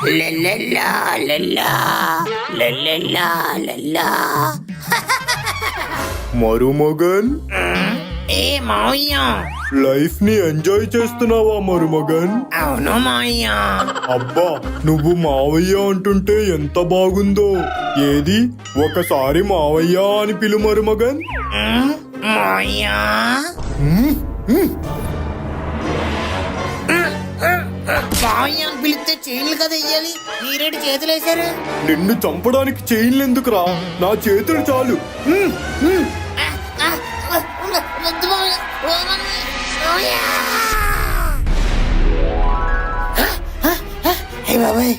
లల్లలా లల్లా లల్లలా లల్లా. మరుమగన్, ఏ మావయ్య, లైఫ్ ని ఎంజాయ్ చేస్తున్నావా మరుమగన్? అవును మావయ్య. అబ్బా, నువ్వు మావయ్య అంటుంటే ఎంత బాగుందో. ఏది ఒకసారి మావయ్య అని పిలు మరుమగన్. మావయ్య మావయ్య అని పిలిస్తే చైన్లు కదా వెయ్యాలి, మీరేంటి చేతులు వేశారు? నిన్ను చంపడానికి చైన్లు ఎందుకురా, నా చేతులు చాలు. వద్దు మావయ్య. మావయ్య. హే బాబాయ్,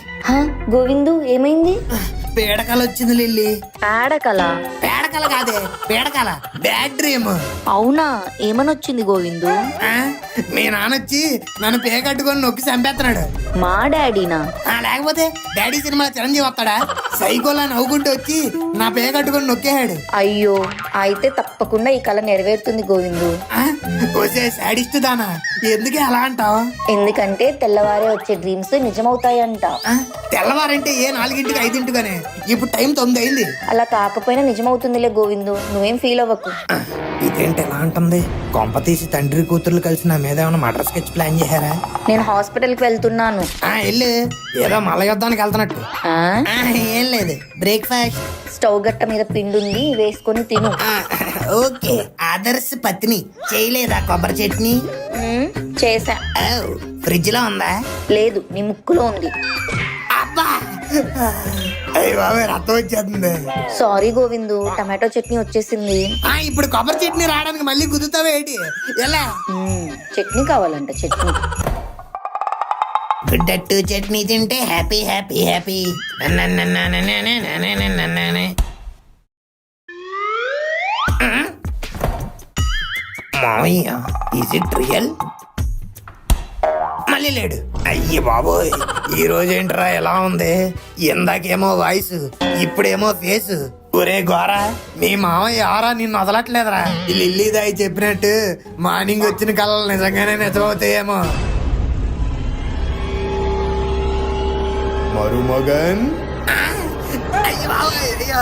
గోవిందు ఏమైంది? పేడకాల వచ్చింది లిల్లీ. పేడకల? పేడకాల కాదే, పేడకాల. Bad dream. అవునా, ఏమనొచ్చింది గోవిందు? మీ నాన్నొచ్చి నన్ను పేకట్టుకొని నొక్కి చంపేస్తున్నాడు. మా డాడీనా? లేకపోతే డాడీ సినిమా చిరంజీవి వస్తాడా? సైకోలా నవ్వుకుంటూ వచ్చి నా పేకట్టుకొని నొక్కేశాడు. అయ్యో, అయితే తప్పకుండా ఈ కళ నెరవేరుతుంది గోవిందు. వచ్చే సాడిస్ట్ దానా, ఎందుకే అలా అంటావు? ఎందుకంటే తెల్లవారే వచ్చే డ్రీమ్స్ నిజమవుతాయంట. తెల్లవారంటే ఏ 4ంటికి 5ంటిగానే, ఇప్పుడు టైం 9 అయింది. అలా కాకపోయినా నిజమవుతుందిలే గోవిందు, నువ్వేం ఫీల్ అవ్వకు. ఇదేంటి ఎలా అంటుంది? కొంప తీసి తండ్రి కూతుర్లు కలిసి నా మీద ఏమైనా మర్డర్ స్కెచ్ ప్లాన్ చేశారా? నేను హాస్పిటల్కి వెళ్తున్నాను. వెళ్ళు, ఏదో మల యుద్ధానికి వెళ్తున్నట్టు. ఏం లేదు, బ్రేక్ఫాస్ట్. స్టవ్ గట్ట మీద పిండుంది, వేసుకొని తిను. ఓకే. ఆదర్శ పత్ని చేయలేదా కొబ్బరి చట్నీ? చేసా. ఫ్రిడ్జ్ లో ఉందా? లేదు, నీ ముక్కులో ఉంది. అబ్బా, అయ్య బాబు, రక్తం వచ్చేస్తుంది. సారీ గోవిందు, టమాటో చట్నీ వచ్చేసింది. ఇప్పుడు కొబ్బరి చట్నీ రావడానికి మళ్ళీ కుదుతావేటి? ఎలా? చట్నీ కావాలంట, చట్నీ. గుడ్డట్టు చట్నీ తింటే హ్యాపీ హ్యాపీ హ్యాపీ. మావయ్య, ఈజ్ ఇట్ రియల్? మళ్ళీ లేడు. అయ్యి బాబోయ్, ఈ రోజేంట్రా ఎలా ఉంది? ఇందాకేమో వాయిస్, ఇప్పుడేమో ఫేస్. ఒరే గోరా, మీ మావయ్య ఆరా నిన్ను వదలట్లేదురా. లిల్లీ దాయి చెప్పినట్టు మార్నింగ్ వచ్చిన కళలు నిజంగానే నిజమవుతాయేమో. మరుమగన్, అయ్యో బాబోయ్, అయ్యో,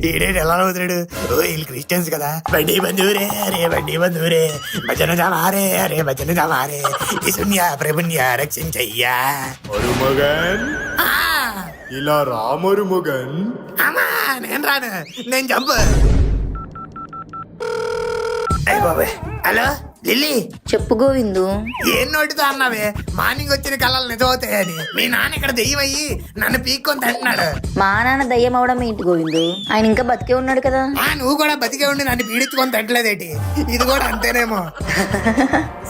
ఈడేడు ఎలా అవుతాడు? వీళ్ళు క్రిస్టియన్స్ కదా. బండి బంధువురే అరే బండి బంధువురే, భజన జమారే అరే భజన జమారే, ఈ శూన్య ప్రభుణ్య రక్షించయ్యా. మరుమగన్, ఇలా రా మరుమగన్. అమ్మా, నేను రాను, నేను చంపు. అయ్య బాబాయ్. హలో లిల్లీ, చెప్పు గోవిందు. ఏం నోటితో అన్నావే మార్నింగ్ వచ్చిన కళలు నిజమవుతాయని? మీ నాన్న ఇక్కడ దెయ్యమయ్యి నన్ను పీక్కొని తింటున్నాడు. మా నాన్న దయ్యం అవడం ఏంటి గోవిందు? ఆయన ఇంకా బతికే ఉన్నాడు కదా. నువ్వు కూడా బతికే ఉండి నన్ను పీడించుకొని తింటలేదేటి? ఇది కూడా అంతేనేమో.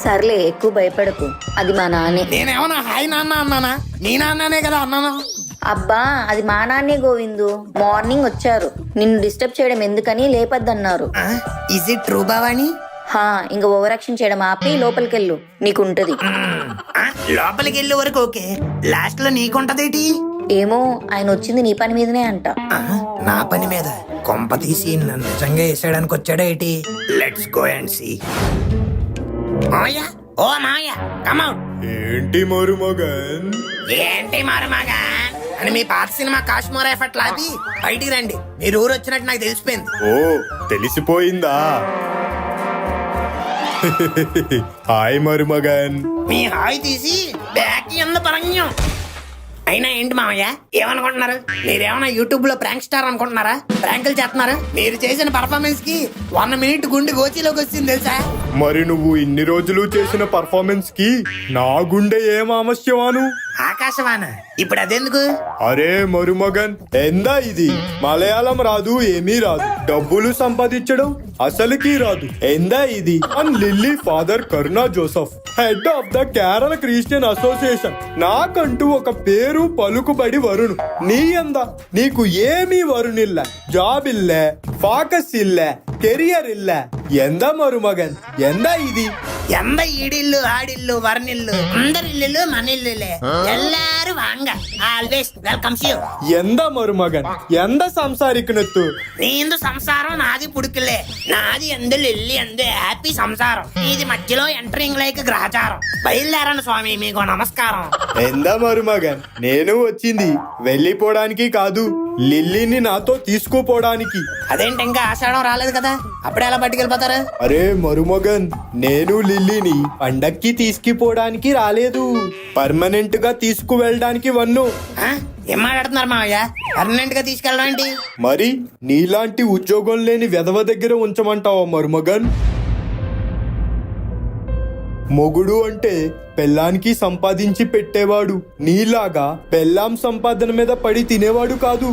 సర్లే, ఎక్కువ భయపడకు, అది మా నాన్నే. నేనేమన్నా హాయ్ నాన్న అన్నానా? నీ నాన్ననే కదా అన్నాను. అబ్బా, అది మా నాన్నే గోవిందు. మార్నింగ్ వచ్చారు, నిన్ను డిస్టర్బ్ చేయడం ఎందుకని లేపద్దన్నారు. Is it true Bhavani? ఇంకా ఓవర్ యాక్షన్ చేయడం ఆపి లోపలికెళ్ళు, నీకుంటది. లోపలికి వెళ్ళే వరకు ఓకే, లాస్ట్ లో నీకుంటదేటి? ఏమో, ఆయన వచ్చింది నీ పని మీదనే అంట. నా పని మీద కొంప తీసి నన్ను నిజంగా వేసేయడానికి వచ్చాడా ఏంటి? Let's go and see. మావయ్య, ఓ మావయ్య, కమ్ అవుట్. ఏంటి మరుమగన్? ఏంటి మరుమగా అని మీ పాత సినిమా కాశ్మీర్ ఎఫర్ట్ లాపి బయటికి రండి. మీరు ఊరు వచ్చినట్టు నాకు తెలిసిపోయింది. ఓ, తెలిసిపోయిందా? హాయ్ మరుమగన్. మీ హాయ్ తీసి బ్యాక్ ఎంత పరంగం. అయినా ఏంటి మామయ్య, ఏమనుకుంటున్నారు? మీరేమన్నా యూట్యూబ్ లో ప్రాంక్ స్టార్ అనుకుంటున్నారా? ప్రాంకులు చేస్తున్నారు. మీరు చేసిన పర్ఫార్మెన్స్ కి 1 మినిట్ గుండె గోచిలోకి వచ్చింది తెలుసా? మరి నువ్వు ఇన్ని రోజులు చేసిన పర్ఫార్మెన్స్ కి నా గుండె ఏం ఆమస్యమాను? ఆకాశవాణ, ఇప్పుడు అదెందుకు? అరే మరుమగన్, ఎందా ఇది? మలయాళం రాదు, ఏమీ రాదు, డబ్బులు సంపాదించడం అసలుకి రాదు. ఎందా ఇది? అండ్ లిల్లీ ఫాదర్ కరుణా Joseph, head of the Kerala Christian association. నాకంటూ ఒక పేరు పలుకుబడి వరుణు. నీ ఎందా? నీకు ఏమీ వరుణిల్ల, జాబ్ ఇల్లే, ఫాకస్ ఇల్లే, కెరియర్ ఇల్లే. ಎಂದ ಮರುಮಗನ್, ಎಂದ ಇದಿ? ఎంత ఈడిల్లు ఆడిల్లు వర్నిల్లు అందరి ఇల్లు మన ఇల్లులే ఎల్లారు వాంగ ఆల్వేస్ వెల్కమ్స్ యూ. ಎಂದ ಮರುಮಗನ್ ಎಂದ ಸಂಸಾರಿಕನತ್ತು నీందు సంసారం నాది పుడుకులే నాది ఎందు లిల్లి ఎందు హ్యాపీ సంసారం ఇది మధ్యలో ఎంటరింగ్ లైక్ గ్రహచారం. బయలుదేరండి స్వామి, మీకు నమస్కారం. ఎంద మరుమగన్ నేను వచ్చింది వెళ్ళిపోవడానికి కాదు, లిల్లీని నాతో తీసుకుపోవడానికి. అదేంటి ఇంకా ఆషాఢం రాలేదు కదా, అప్పుడే ఎలా పట్టుకెళ్ళిపోతారు? అరే మరుమగన్, నేను లిల్లీని పండక్కి తీసుకుపోవడానికి రాలేదు, పర్మనెంట్ గా తీసుకువెళ్ళడానికి వన్ను. ఆ? ఏం మాట్లాడుతున్నారు మావయ్య? పర్మనెంట్ గా తీసుకెళ్ళడం ఏంటి? మరి నీలాంటి ఉద్యోగం లేని వెధవ దగ్గర ఉంచమంటావా మరుమగన్? మొగుడు అంటే పెళ్ళానికి సంపాదించి పెట్టేవాడు, నీలాగా పెళ్ళాం సంపాదన మీద పడి తినేవాడు కాదు.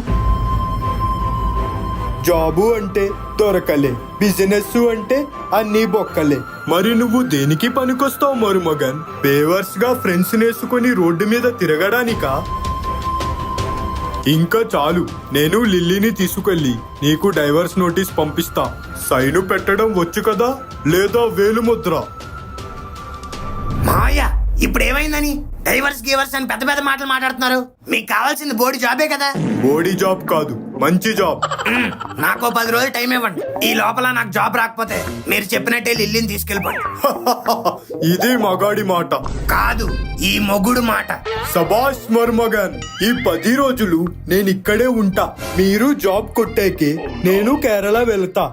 జాబు అంటే దొరకలే, బిజినెస్ అంటే అన్ని బొక్కలే. మరి నువ్వు దేనికి పనికొస్తావు మరుమగన్? పేవర్స్ గా ఫ్రెండ్స్ నేసుకొని రోడ్డు మీద తిరగడానికా? ఇంకా చాలు, నేను లిల్లీని తీసుకెళ్ళి నీకు డైవర్స్ నోటీస్ పంపిస్తా. సైను పెట్టడం వచ్చు కదా, లేదా వేలుముద్ర? మావయ్య ఇప్పుడు ఏమైందని డైవర్స్ గివర్స్ అని పెద్ద పెద్ద మాటలు మాట్లాడుతున్నారు? మీకు కావాల్సింది బోడి జాబే కదా. బోడీ జాబ్ కాదు, మంచి జాబ్. నాకు 10 రోజులు టైం ఇవ్వండి. ఈ లోపల నాకు జాబ్ రాకపోతే మీరు చెప్పినట్టే లిల్లీని తీసుకెళ్ళిపోండి. ఇది మగాడి మాట కాదు, ఈ మొగుడు మాట. సబాష్ మరుమగన్, ఈ 10 రోజులు నేను ఇక్కడే ఉంటా. మీరు జాబ్ కొట్టాకే నేను కేరళ వెళ్తా.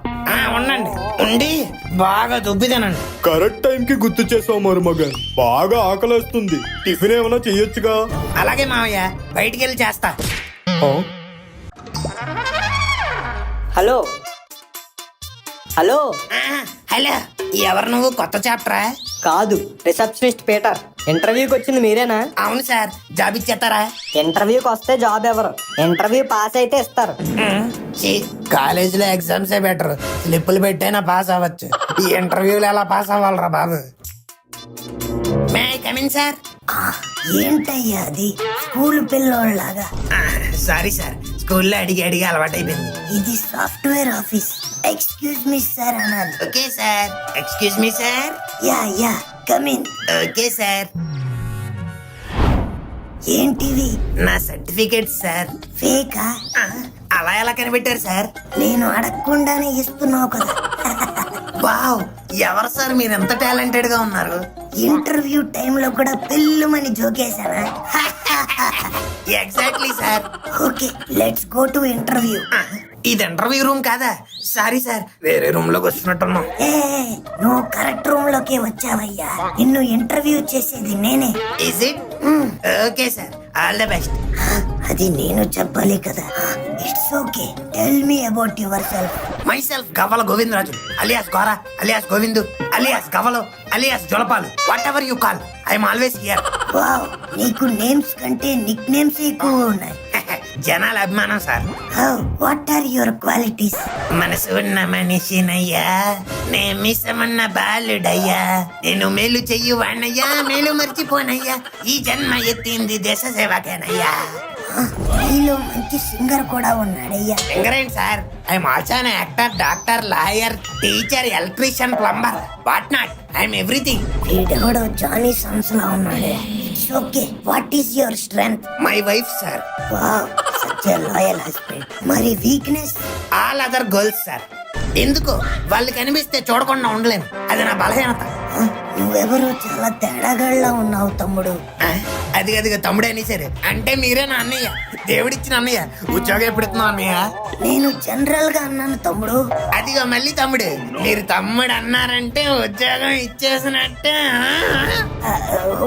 ఉండండి, ఉండి బాగా దుబ్బి తినండి. కరెక్ట్ టైం కి గుర్తు చేసావు మరుమగన్, బాగా ఆకలిస్తుంది. టిఫిన్ ఏమైనా చెయ్యొచ్చుగా? అలాగే మావయ్య, బయటికి వెళ్ళి చేస్తా. హలో హలో హలో, ఎవరు నువ్వు? కొత్త చాప్టరా? కాదు, రిసెప్షనిస్ట్ పీటర్. ఇంటర్వ్యూకి వచ్చింది మీరేనా? అవును సార్, జాబ్ ఇచ్చేస్తారా? ఇంటర్వ్యూకి వస్తే జాబ్ ఎవరు? ఇంటర్వ్యూ పాస్ అయితే ఇస్తారు. కాలేజీలో ఎగ్జామ్సే బెటర్, స్లిప్పులు పెట్టైనా పాస్ అవ్వచ్చు. ఈ ఇంటర్వ్యూలు ఎలా పాస్ అవ్వాలరా బాబు? May I come in sir? ఏంటయ్యా అది స్కూల్ పిల్లోళ్ళలాగా? సారీ సార్, స్కూల్లో అడిగి అడిగి అలవాటైపోయింది. ఇది software office. Excuse me sir అనాలి. Okay sir. Excuse me sir. Ya come in. Okay sir. ఏంటివి? నా సర్టిఫికేట్ సార్. ఫేకా? అలా ఎలా కనిపెట్టారు సార్? నేను అడగకుండానే ఇస్తున్నావు కదా. వావ్, ఎవరు సార్ మీరు ఎంత టాలెంటెడ్ గా ఉన్నారు? ఇంటర్వ్యూ టైంలో కూడా పెళ్ళుమని జోకేశానా? Exactly sir. Okay, let's go to interview. ఇది ఇంటర్వ్యూ రూమ్ కాదా? సారీ సార్, వేరే రూమ్ లోకి వస్తున్నట్టున్నాం. ఏ, నువ్వు కరెక్ట్ రూమ్ లోకి వచ్చావయ్యా. నిన్ను ఇంటర్వ్యూ చేసేది నేనే. Is it? Okay sir, all the best. అది నేను చెప్పాలి కదా. It's okay, tell me about yourself. Myself Gavvala Govindaraju alias Gora alias Govindu alias Gavvalu alias Jolapalu, whatever you call, I'm always here. Wow, నీకు names కంటే నిక్ నేమ్స్ ఎక్కువ ఉన్నాయి. జనాల అభిమానం sir. What are your qualities? మనసు ఉన్న మనిషినయ్యా, నే మిసమన్న బాలుడయ్యా, నేను మేలు చెయ్యి వాణయ్యా, మేలు మర్చిపోనయ్యా, ఈ జన్మ ఎత్తింది దేశ సేవకేనయ్యా. నీలో మంచి సింగర్ కూడా ఉన్నాడయ్యా. సింగర్ ఏంటి sir? I'm also an actor, doctor, lawyer, teacher, electrician, plumber, what not, I'm everything. వీడెవడో జానీ సన్స్ లా ఉన్నాడే. It's okay, what is your strength? My wife sir. Wow, such a loyal husband. మరి weakness? All other girls sir. ఎందుకు? వాళ్ళు కనిపిస్తే చూడకుండా ఉండలేను, అది నా బలహీనత. నువ్వెవరో చాలా తేడాగాళ్ళ ఉన్నావు తమ్ముడు. అదిగా తమ్ముడే అని సరే, అంటే మీరే నా అన్నయ్య, దేవుడిచ్చిన అన్నయ్య. ఉద్యోగం ఎప్పుడు ఇస్తున్నావు అన్నయ్య? నేను జనరల్ గా అన్నాను తమ్ముడు. అదిగో మళ్ళీ తమ్ముడు. మీరు తమ్ముడు అన్నారంటే ఉద్యోగం ఇచ్చేసినట్టే.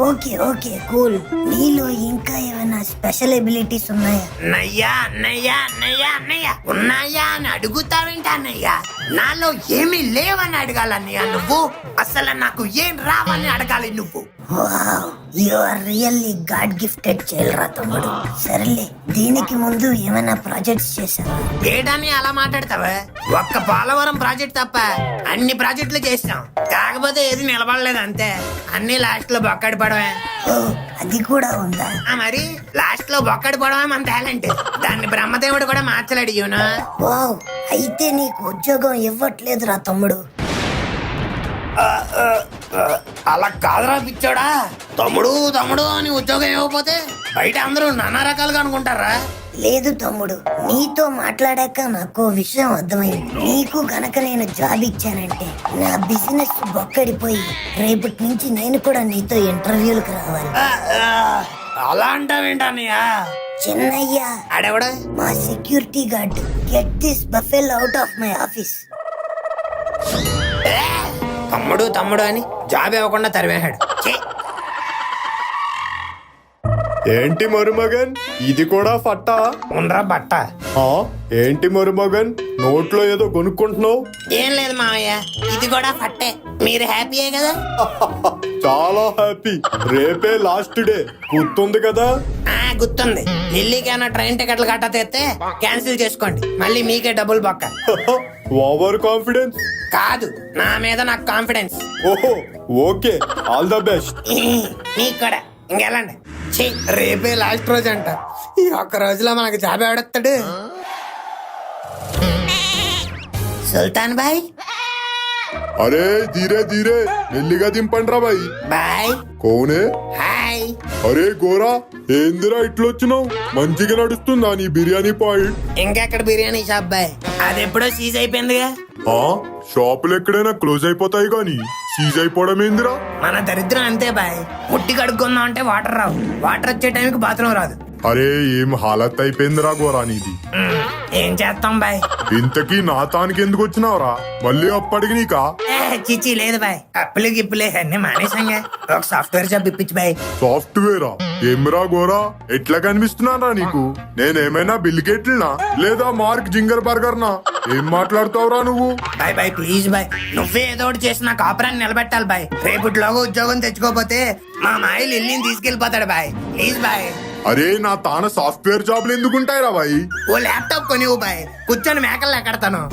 Okay okay cool. నీలో ఇంకా ఏమైనా స్పెషల్ ఎబిలిటీస్ ఉన్నాయా? అన్నయ్య అన్నయ్య అన్నయ్య అన్నయ్య ఉన్నాయా అని అడుగుతావేంటి అన్నయ్య? నాలో ఏమీ లేవని అడగాలన్నయ్య నువ్వు. అసలు నాకు ఏం రావని అడగాలి నువ్వు. Wow, you are really god gifted చైల్డ్రా తమ్ముడు. సరేలే, దీనికి ముందు ఏమైనా ప్రాజెక్ట్స్ చేశావా? ఏడాన్ని అలా మాట్లాడతావా? ఒక్క పోలవరం ప్రాజెక్ట్ తప్ప అన్ని ప్రాజెక్టులు చేసినాం, కాకపోతే ఏది నిలబడలేదు అంతే. అన్ని లాస్ట్ లో బొక్కడి పడవే. ఓ, అది కూడా ఉందా? మరి లాస్ట్ లో బొక్కడి పడవే మన టాలెంట్. దాన్ని బ్రహ్మదేవుడు కూడా మార్చలేడు. యూనో. వావ్, అయితే నీకు ఉద్యోగం ఇవ్వట్లేదురా తమ్ముడు. అలా కాదురా పిచ్చోడా. తమ్ముడు తమ్ముడు అని ఉద్యోగం ఇవ్వకపోతే బయట అందరూ నానా రకాలుగా అనుకుంటారా. లేదు తమ్ముడు, నీతో మాట్లాడాక నాకు ఓ విషయం అర్థమైంది. నీకు గనక నేను జాబ్ ఇచ్చానంటే నా బిజినెస్ బొక్కడిపోయి రేపటి నుంచి నేను కూడా నీతో ఇంటర్వ్యూలకు రావాలి. అలా అంటావేంటన్నయ్యా? చిన్నయ్య ఆడెవడ? మా security guard. Get this బఫెల్ out of my office. తమ్ముడు తమ్ముడు అని జాబ్ ఇవ్వకుండా తరివేశాడు. ఏంటి మరుమగన్, ఇది కూడా ఫట్టా? ఉండరా బట్ట. ఆ, ఏంటి మరుమగన్, నోట్లో ఏదో కొనుక్కుంటున్నావు? ఏం లేదు మామయ్య, ఇది కూడా ఫట్టే. మీరు హ్యాపీయే కదా? చాలా హ్యాపీ. రేపే లాస్ట్ డే, గుర్తుంది కదా? గుర్తుంది. ఢిల్లీకి ఏమైనా ట్రైన్ టికెట్లు గట్టా తెస్తే క్యాన్సిల్ చేసుకోండి, మళ్ళీ మీకే డబ్బులు పక్క. ఓవర్ కాన్ఫిడెన్స్ కాదు, నా మీద నాకు కాన్ఫిడెన్స్. ఓహో ఓకే, ఆల్ ద బెస్ట్. మీకు కూడా. ఇంకెళ్ళండి. రేపే లాస్ట్ రోజు అంట. ఈ ఒక్క రోజులో మనకు జాబ్ ఎవడెత్తాడు? సుల్తాన్ బాయ్. అరే ధీరే ధీరే, మెల్లిగా దింపండి రా బాయ్. బాయ్. కోనే? హాయ్. అరే గోరా, ఏందిరా ఇట్లొచ్చినావు? మంచిగా నడుస్తుందా నీ బిర్యానీ పాయింట్? ఇంకెక్కడ బిర్యానీ షాప్ బాయ్, అది ఎప్పుడో సీజ్ అయిపోయిందిగా. షాపులు ఎక్కడైనా క్లోజ్ అయిపోతాయి గాని సీజ్ అయిపోవడం ఏందిరా? మన దరిద్రం అంతే బాయ్. ముట్టి కడుక్కుందాం అంటే వాటర్ రావు, వాటర్ వచ్చే టైంకి బాత్రూమ్ రాదు. అరే ఏం హాలత్ అయిపోయిందిరా గోరా నీది. ఏం చేస్తాం బాయ్. ఇంతకీ నా తానికి ఎందుకు వచ్చినావురా? మళ్ళీ అప్పటికి నీకా? చిచ్చి లేదు బాయ్, అప్పులు గిప్పులే అన్ని మానేసంగా. ఒక సాఫ్ట్వేర్ జాబ్ ఇప్పించి బాయ్. సాఫ్ట్వేరా? ఏమ్రా గోరా, ఎట్లా కనిపిస్తున్నారా నీకు? నేనేమైనా బిల్ గేట్లనా లేదా మార్క్ జింగర్ బర్గర్ నా? ఏం మాట్లాడుతావురా నువ్వు? బాయ్ బాయ్ ప్లీజ్ బాయ్, నువ్వే ఏదో ఒకటి చేసి నా కాపురాన్ని నిలబెట్టాలి బాయ్. రేపటిలోగా ఉద్యోగం తెచ్చుకోపోతే మా మాయలు ఇల్లుని తీసుకెళ్లిపోతాడు బాయ్. Please bye. అరే నా తాన సాఫ్ట్వేర్ జాబ్లు ఎందుకుంటాయిరా బాయ్? ఓ ల్యాప్టాప్ కొనివ్వు బాయ్, కూర్చొని మేకలు ఎక్కడతాను.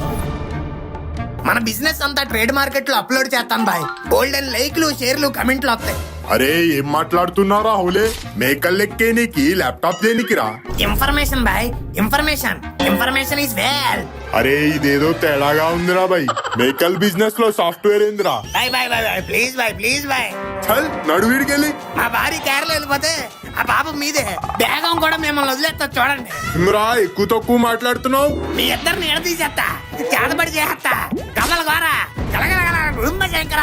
మన బిజినెస్ అంతా ట్రేడ్ మార్కెట్ లో అప్లోడ్ చేస్తాను బాయ్. గోల్డెన్ లైక్లు, షేర్లు, కమెంట్లు వస్తాయి. అరే ఏం మాట్లాడుతున్నారా హౌలే? మేకల్ లెక్కే నీకి ల్యాప్టాప్ దేనికిరా? Information boy, information. Information is well. అరే ఇదేదో తేడాగా ఉందిరా బాయ్. మేకల్ బిజినెస్ లో సాఫ్ట్వేర్ ఏందిరా? Boy boy boy boy please boy, please boy. చల్ నడువీడికెళ్ళి. మా భార్య కేరళ వెళ్ళిపోతే ఆ పాపం మీదే. బేగం కూడా మిమ్మల్ని వదిలేస్తా చూడండి. ఇమ్రా ఎక్కువ తక్కువ మాట్లాడుతున్నావు. మీ ఇద్దరిని ఎడతీసేస్తా, చేతబడి చేస్తా. కమల గోరా కలగలగల గుడుంబ శంకర.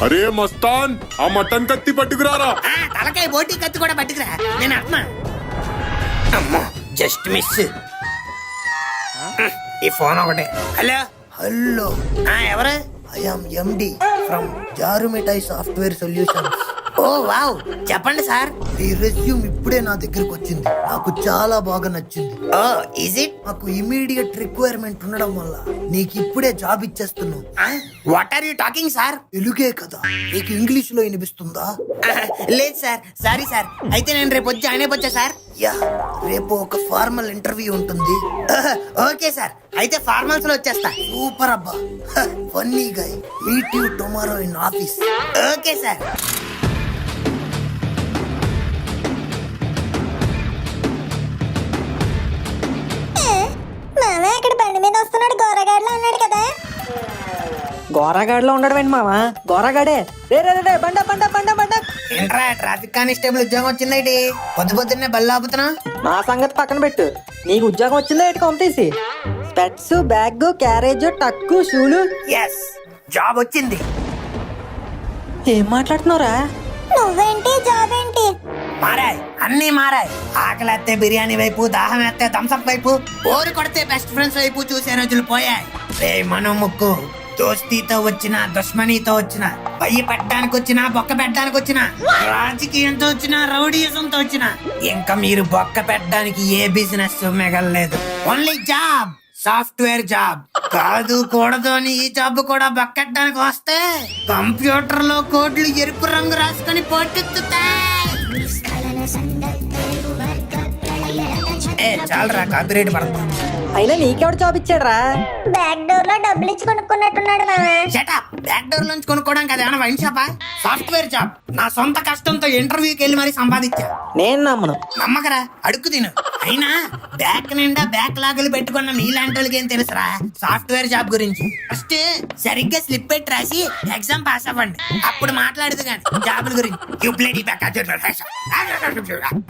అరే మస్తాన్, ఆ మటన్ కత్తి పట్టుకురారా. తలకాయ బోటి కత్తి కూడా పట్టుకురా, నేను అమ్మ. అమ్మో జస్ట్ మిస్. ఈ ఫోన్ ఒకటే. హలో హలో, ఎవరు? I'm MD from Jaaru Mithai software solutions. Oh wow, చెప్పండి సార్. ఈ రెజ్యూమ్ ఇప్పుడే నా దగ్గరకు వచ్చింది, నాకు చాలా బాగా నచ్చింది. Oh is it? నాకు ఇమీడియట్ రిక్వైర్మెంట్ ఉండడం వల్ల నీకు ఇప్పుడే జాబ్ ఇచ్చేస్తున్నావు. What are you talking sir? తెలుగే కదా, నీకు ఇంగ్లీష్ లో వినిపిస్తుందా? లేదు సార్, సారీ సార్. అయితే నేను రేపు వచ్చి జాయిన్ అయిపోచ్చా సార్? యా, రేపు ఒక ఫార్మల్ ఇంటర్వ్యూ ఉంటుంది. ఓకే సార్, అయితే ఫార్మల్స్ లో వచ్చేస్తా. సూపర్ అబ్బా, funny guy. Meet you tomorrow in office. Okay sir. మామ ఇక్కడ బండి మీద వస్తున్నాడు, గోరగాడిలో ఉన్నాడు కదా. గోరాగాడిలో ఉండడం ఏంటి మావా? గోరాగాడే. రే రే రే, బండ బండ బండ బండ. ఏంట్రా ట్రాఫిక్ కానిస్టేబుల్ ఉద్యోగం వచ్చిందేటి? పొద్దున్నే బళ్ళు ఆపుతున్నా. నా సంగతి పక్కన పెట్టు, నీకు ఉద్యోగం వచ్చిందో ఏంటి కొంపతీసి? స్పెట్స్, బ్యాగ్, క్యారేజ్, టక్కు, షూలు. ఎస్, జాబ్ వచ్చింది. ఏం మాట్లాడుతున్నారా? నువ్వేంటి, జాబ్ ఏంటి? మారాయి, అన్ని మారాయి. ఆకలి వేస్తే బిర్యానీ వైపు, దాహం వేస్తే థమ్స్అప్ వైపు, బోరు కొడితే బెస్ట్ ఫ్రెండ్స్ వైపు చూసే రోజులు పోయాయి. రే మనో ముక్కు, దోస్తీతో వచ్చినా, దుష్మనీతో వచ్చినా, బయ్యి పెట్టడానికి వచ్చినా, బొక్క పెట్టడానికి వచ్చినా, రాజకీయంతో వచ్చినా, రౌడీజంతో వచ్చినా, ఇంకా మీరు బొక్క పెట్టడానికి ఏ బిజినెస్ మిగలలేదు. Only job, software job. కాదు కూడదు అని ఈ జాబ్ కూడా బొక్కెట్టడానికి వస్తే కంప్యూటర్ లో కోడ్లు ఎరుపు రంగు రాసుకొని పోటెత్తుతాయి. చాలరా, కాపీరైట్ పడతా. అయినా నీకెవడు జాబ్ ఇచ్చాడ్రా? బ్యాక్ డోర్ లో డబ్బులు ఇచ్చి కొనుక్కున్నట్టున్నాడు మామ. షటప్. బ్యాక్ డోర్ నుంచి కొనుక్కోవడం కదా ఏమైనా వైన్ షాపా? Software job. నా సొంత కష్టంతో ఇంటర్వ్యూకి వెళ్ళి మరి సంపాదించా. నేను నమ్మను. నమ్మకరా, అడుక్కు తిను. అయినా బ్యాక్ నిండా బ్యాక్ లాగులు పెట్టుకున్న నీలాంటి వాళ్ళకి ఏం తెలుసురా సాఫ్ట్వేర్ జాబ్ గురించి. ఫస్ట్ సరిగ్గా స్లిప్ పెట్టి రాసి ఎగ్జామ్ పాస్ అవ్వండి, అప్పుడు మాట్లాడదు కానీ జాబుల గురించి. You bloody back.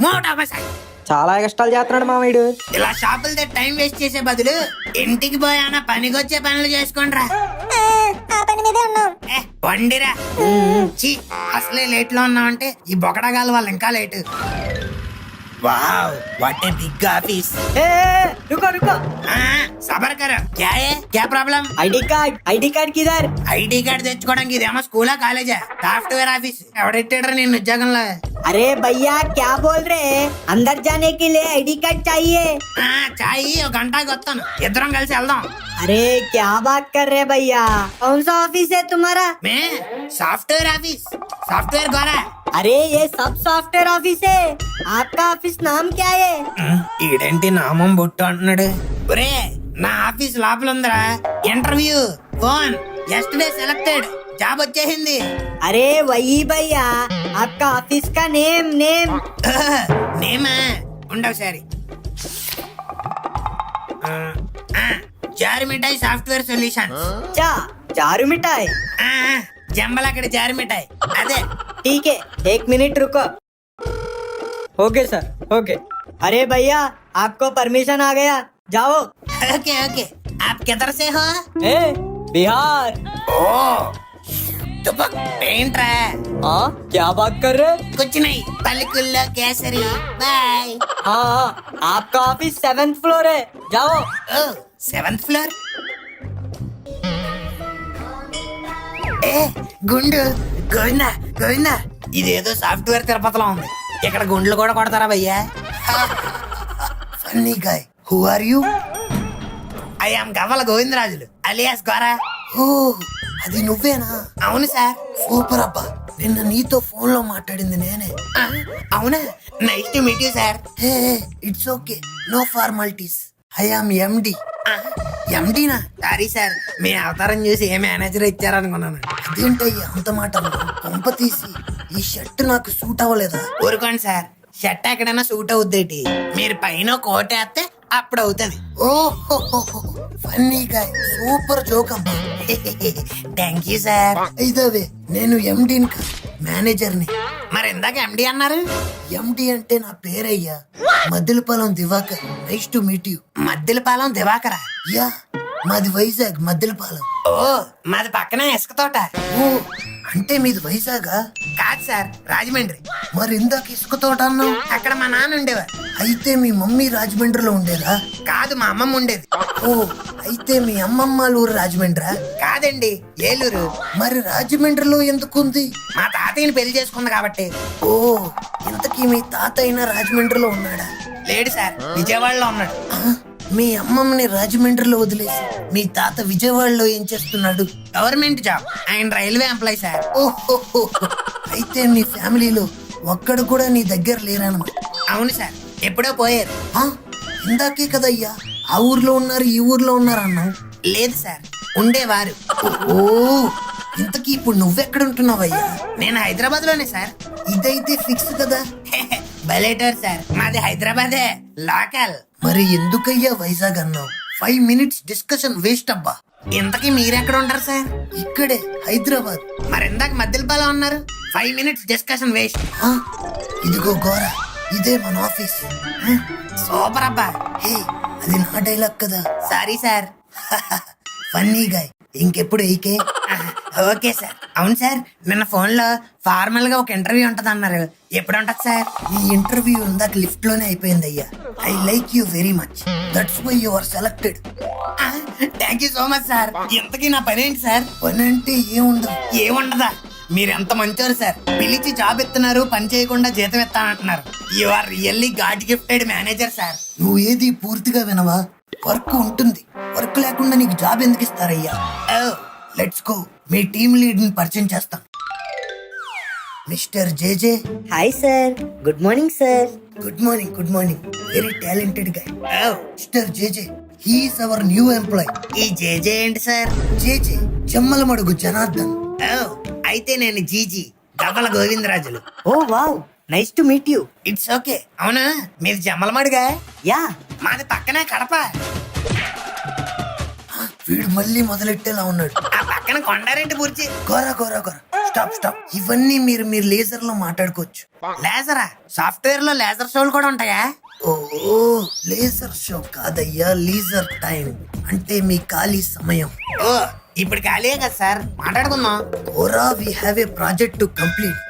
Move out of my sight. చాలా కష్టాలు చేస్తున్నాడు మామయ్యడు. ఇలా షాపులతో టైం వేస్ట్ చేసే బదులు ఇంటికి పోయానా పనికొచ్చే పనులు చేసుకోండి రా. ఆ పని మీదే ఉన్నాం. వండిరా. ఛీ, అసలే లేట్ లో ఉన్నామంటే ఈ బొకడగాల వాళ్ళు ఇంకా late. Wow, what a big office. रुको रुको, సబర్ కరో. క్యా హై? క్యా ప్రాబ్లం? ఐడి కార్డ్ కిధర్? ఐడి కార్డ్ తెచ్చుకోవడానికి ఇదేమో స్కూలా కాలేజా? Software office. ఎవడెట్టాడ్రా నేను ఉద్యోగంలో? अरे भैया क्या बोल रहे हैं? अंदर जाने के लिए आईडी कार्ड चाहिए. చాయి ఒక గంటకి వస్తాను, ఇద్దరం కలిసి వెళ్దాం. अरे क्या बात कर रहे भैया? कौन सा ऑफिस है तुम्हारा? మే సాఫ్ట్వేర్ ఆఫీస్. సాఫ్ట్వేర్ గోరా. अरे ये सब सॉफ्टवेयर ऑफिस है. आपका ऑफिस नाम क्या है? ఈడేంటి నామం బొట్టు అంటున్నాడు. ఒరే, నా ఆఫీస్ లోపల ఉందిరా. Interview phone yesterday selected, job వచ్చేసింది. अरे वही भैया, आपका ऑफिस का नेम. నేమా ఉండవు సరే. జారు మిఠాయి సాఫ్ట్వేర్ సొల్యూషన్స్. क्या चारू मिठाई? జంబల్ అక్కడ జారు మిఠాయి అదే. ठीक है, 1 मिनट रुको. Okay sir, okay. अरे भैया आपको परमिशन आ गया, जाओ. Okay okay. आप किधर से हो? ए बिहार. ओ तुपक पेंट रहा है. हाँ क्या बात कर रहे? कुछ नहीं, पलकुल्ला केसरी. बाय. हाँ आपका ऑफिस 7th फ्लोर है, जाओ. ఓ 7th ఫ్లోర్. ఏ గుండు గోవిందా గోవిందా, ఇదేదో సాఫ్ట్వేర్ తిరుపతిలో ఉంది. ఇక్కడ గుండ్లు కూడా కొడతారా భయ్యా? Funny guy. Who are you? I am Gavvala Govindarajulu alias Gora. ఓ అది నువ్వేనా? అవును సార్. సూపర్ అబ్బా, నిన్న నీతో ఫోన్ లో మాట్లాడింది నేనే. అవునా? Nice to meet you sir. Hey it's okay, no formalities. I am MD. ఎండినా? సారీ సార్, మీ అవతారం చూసి ఏ మేనేజర్ ఇచ్చారనుకున్నాను. అదేంటయ్యా అంత మాట? కొంప తీసి ఈ షర్ట్ నాకు సూట్ అవ్వలేదా? ఊరుకోండి సార్, షర్ట్ ఎక్కడైనా సూట్ అవుద్దేటి. మీరు పైన కోట్ వేస్తే అప్పుడు అవుతుంది. ఓహో ఫన్నీగా, సూపర్ జోక్ అమ్మా. Thank you sir. ఇదవే నేను ఎండిని కాదు, మేనేజర్ని. మరి ఇందాక ఎండి అన్నారు? ఎండి అంటే నా పేరయ్యా, Maddelapalem Diwakar. Nice to meet you. Maddelapalem దివాకరా? యా, మాది వైజాగ్ మద్దెలపాలెం. ఓ మాది పక్కనే ఇసుక తోట. ఓ అంటే మీది వైజాగా? కాదు సార్, రాజమండ్రి. మరి ఇందాక ఇసుక తోట అన్నావు. అక్కడ మా నాన్న ఉండేవారు. అయితే మీ మమ్మీ రాజమండ్రిలో ఉండేదా? కాదు, మా అమ్మమ్మ ఉండేది. ఓ అయితే మీ అమ్మమ్మ ఊరు రాజమండ్రా? కాదండి, ఏలూరు. మరి రాజమండ్రిలో ఎందుకుంది? మా తాతయ్యని పెళ్లి చేసుకుంది కాబట్టి. ఓ ఇంతకీ మీ తాతయ్య రాజమండ్రిలో ఉన్నాడా? లేడు సార్, విజయవాడలో ఉన్నాడు. మీ అమ్మమ్మని రాజమండ్రిలో వదిలేసి మీ తాత విజయవాడలో ఏం చేస్తున్నాడు? గవర్నమెంట్ జాబ్, ఆయన రైల్వే ఎంప్లాయ్ సార్. ఓహో అయితే మీ ఫ్యామిలీలో ఒక్కడు కూడా నీ దగ్గర లేరన్నమాట. అవును సార్, ఎప్పుడో పోయారు. ఇందాకే కదయ్యా ఆ ఊర్లో ఉన్నారు ఈ ఊర్లో ఉన్నారు అన్నావు. లేదు సార్, ఉండేవారు. ఓ ఇంతకీ ఇప్పుడు నువ్వెక్కడ ఉంటున్నావయ్యా? నేను హైదరాబాద్ లోనే సార్. ఇదైతే ఫిక్స్ కదా. బలేటర్ సార్, మాది హైదరాబాదే, లోకల్. మరి ఎందుకయ్యా వైజాగ్ అన్నావు? 5 minutes డిస్కషన్ వేస్ట్ అబ్బా. ఇంతకీ మీరెక్కడ ఉంటారు సార్? ఇక్కడే హైదరాబాద్. మరి ఇందాక మధ్యలపాలెం ఉన్నారు. 5 minutes డిస్కషన్ వేస్ట్. ఇదిగో గోరా, ఇదే మన ఆఫీస్. సూపర్ అబ్బా. హే అది నా డైలాగ్ కదా. Sorry sir. ఫన్నీ గాయ్, ఇంకెప్పుడు ఏకే? Okay sir. అవును సార్, నిన్న ఫోన్ లో ఫార్మల్ గా ఒక ఇంటర్వ్యూ ఉంటది అన్నారు. ఎప్పుడు ఉంటది సార్? ఈ ఇంటర్వ్యూ ఇందాక లిఫ్ట్ లోనే అయిపోయింది అయ్యా. I like you very much, that's why you are selected. Thank you so much sir. ఇంతకీ నా పని ఏంటి సార్? పని అంటే ఏముండదా? మీరెంత మంచోరు సార్. పిలిచి జాబ్ ఇస్తున్నారు, పని చేయకుండా జీతం ఇస్తానంటున్నారు. You are really god gifted manager sir. నువ్వు ఏది పూర్తిగా వినవా? వర్క్ ఉంటుంది, వర్క్ లేకుండా నీకు జాబ్ ఎందుకు ఇస్తారయ్యా? లెట్స్ గో, మీ టీమ్ లీడ్ ని పరిచయం చేస్తాం. Mister JJ. Hi sir, good morning sir. Good morning, good morning. Very talented guy. Mister JJ, he is our new employee. ఈ జేజే ఏంటి సార్? జేజే చెమ్మలమడుగు జనార్దన్. అయితే నేను GG Gavvala Govindarajulu. Oh wow, nice to meet you. It's okay. అవునా, మీది జమ్మలమడుగా? Yeah. మాది పక్కనే కడప. వీడు మళ్ళీ మొదలెట్టేలా ఉన్నాడు. ఆ పక్కన కొండారెడ్డి బుర్జి. గోరా గోరా గోరా. Stop stop. ఇవన్నీ మీరు లేజర్ లో మాట్లాడుకోవచ్చు. లేజరా? సాఫ్ట్వేర్ లో లేజర్ షోలు కూడా ఉంటాయా? ఓ లేజర్ షో కాదయ్యా, లీజర్ టైం అంటే మీ ఖాళీ సమయం. ఓ ఇప్పుడు ఖాళీయే కదా సార్, మాట్లాడుకుందాం. ఓరా, we have a project to complete.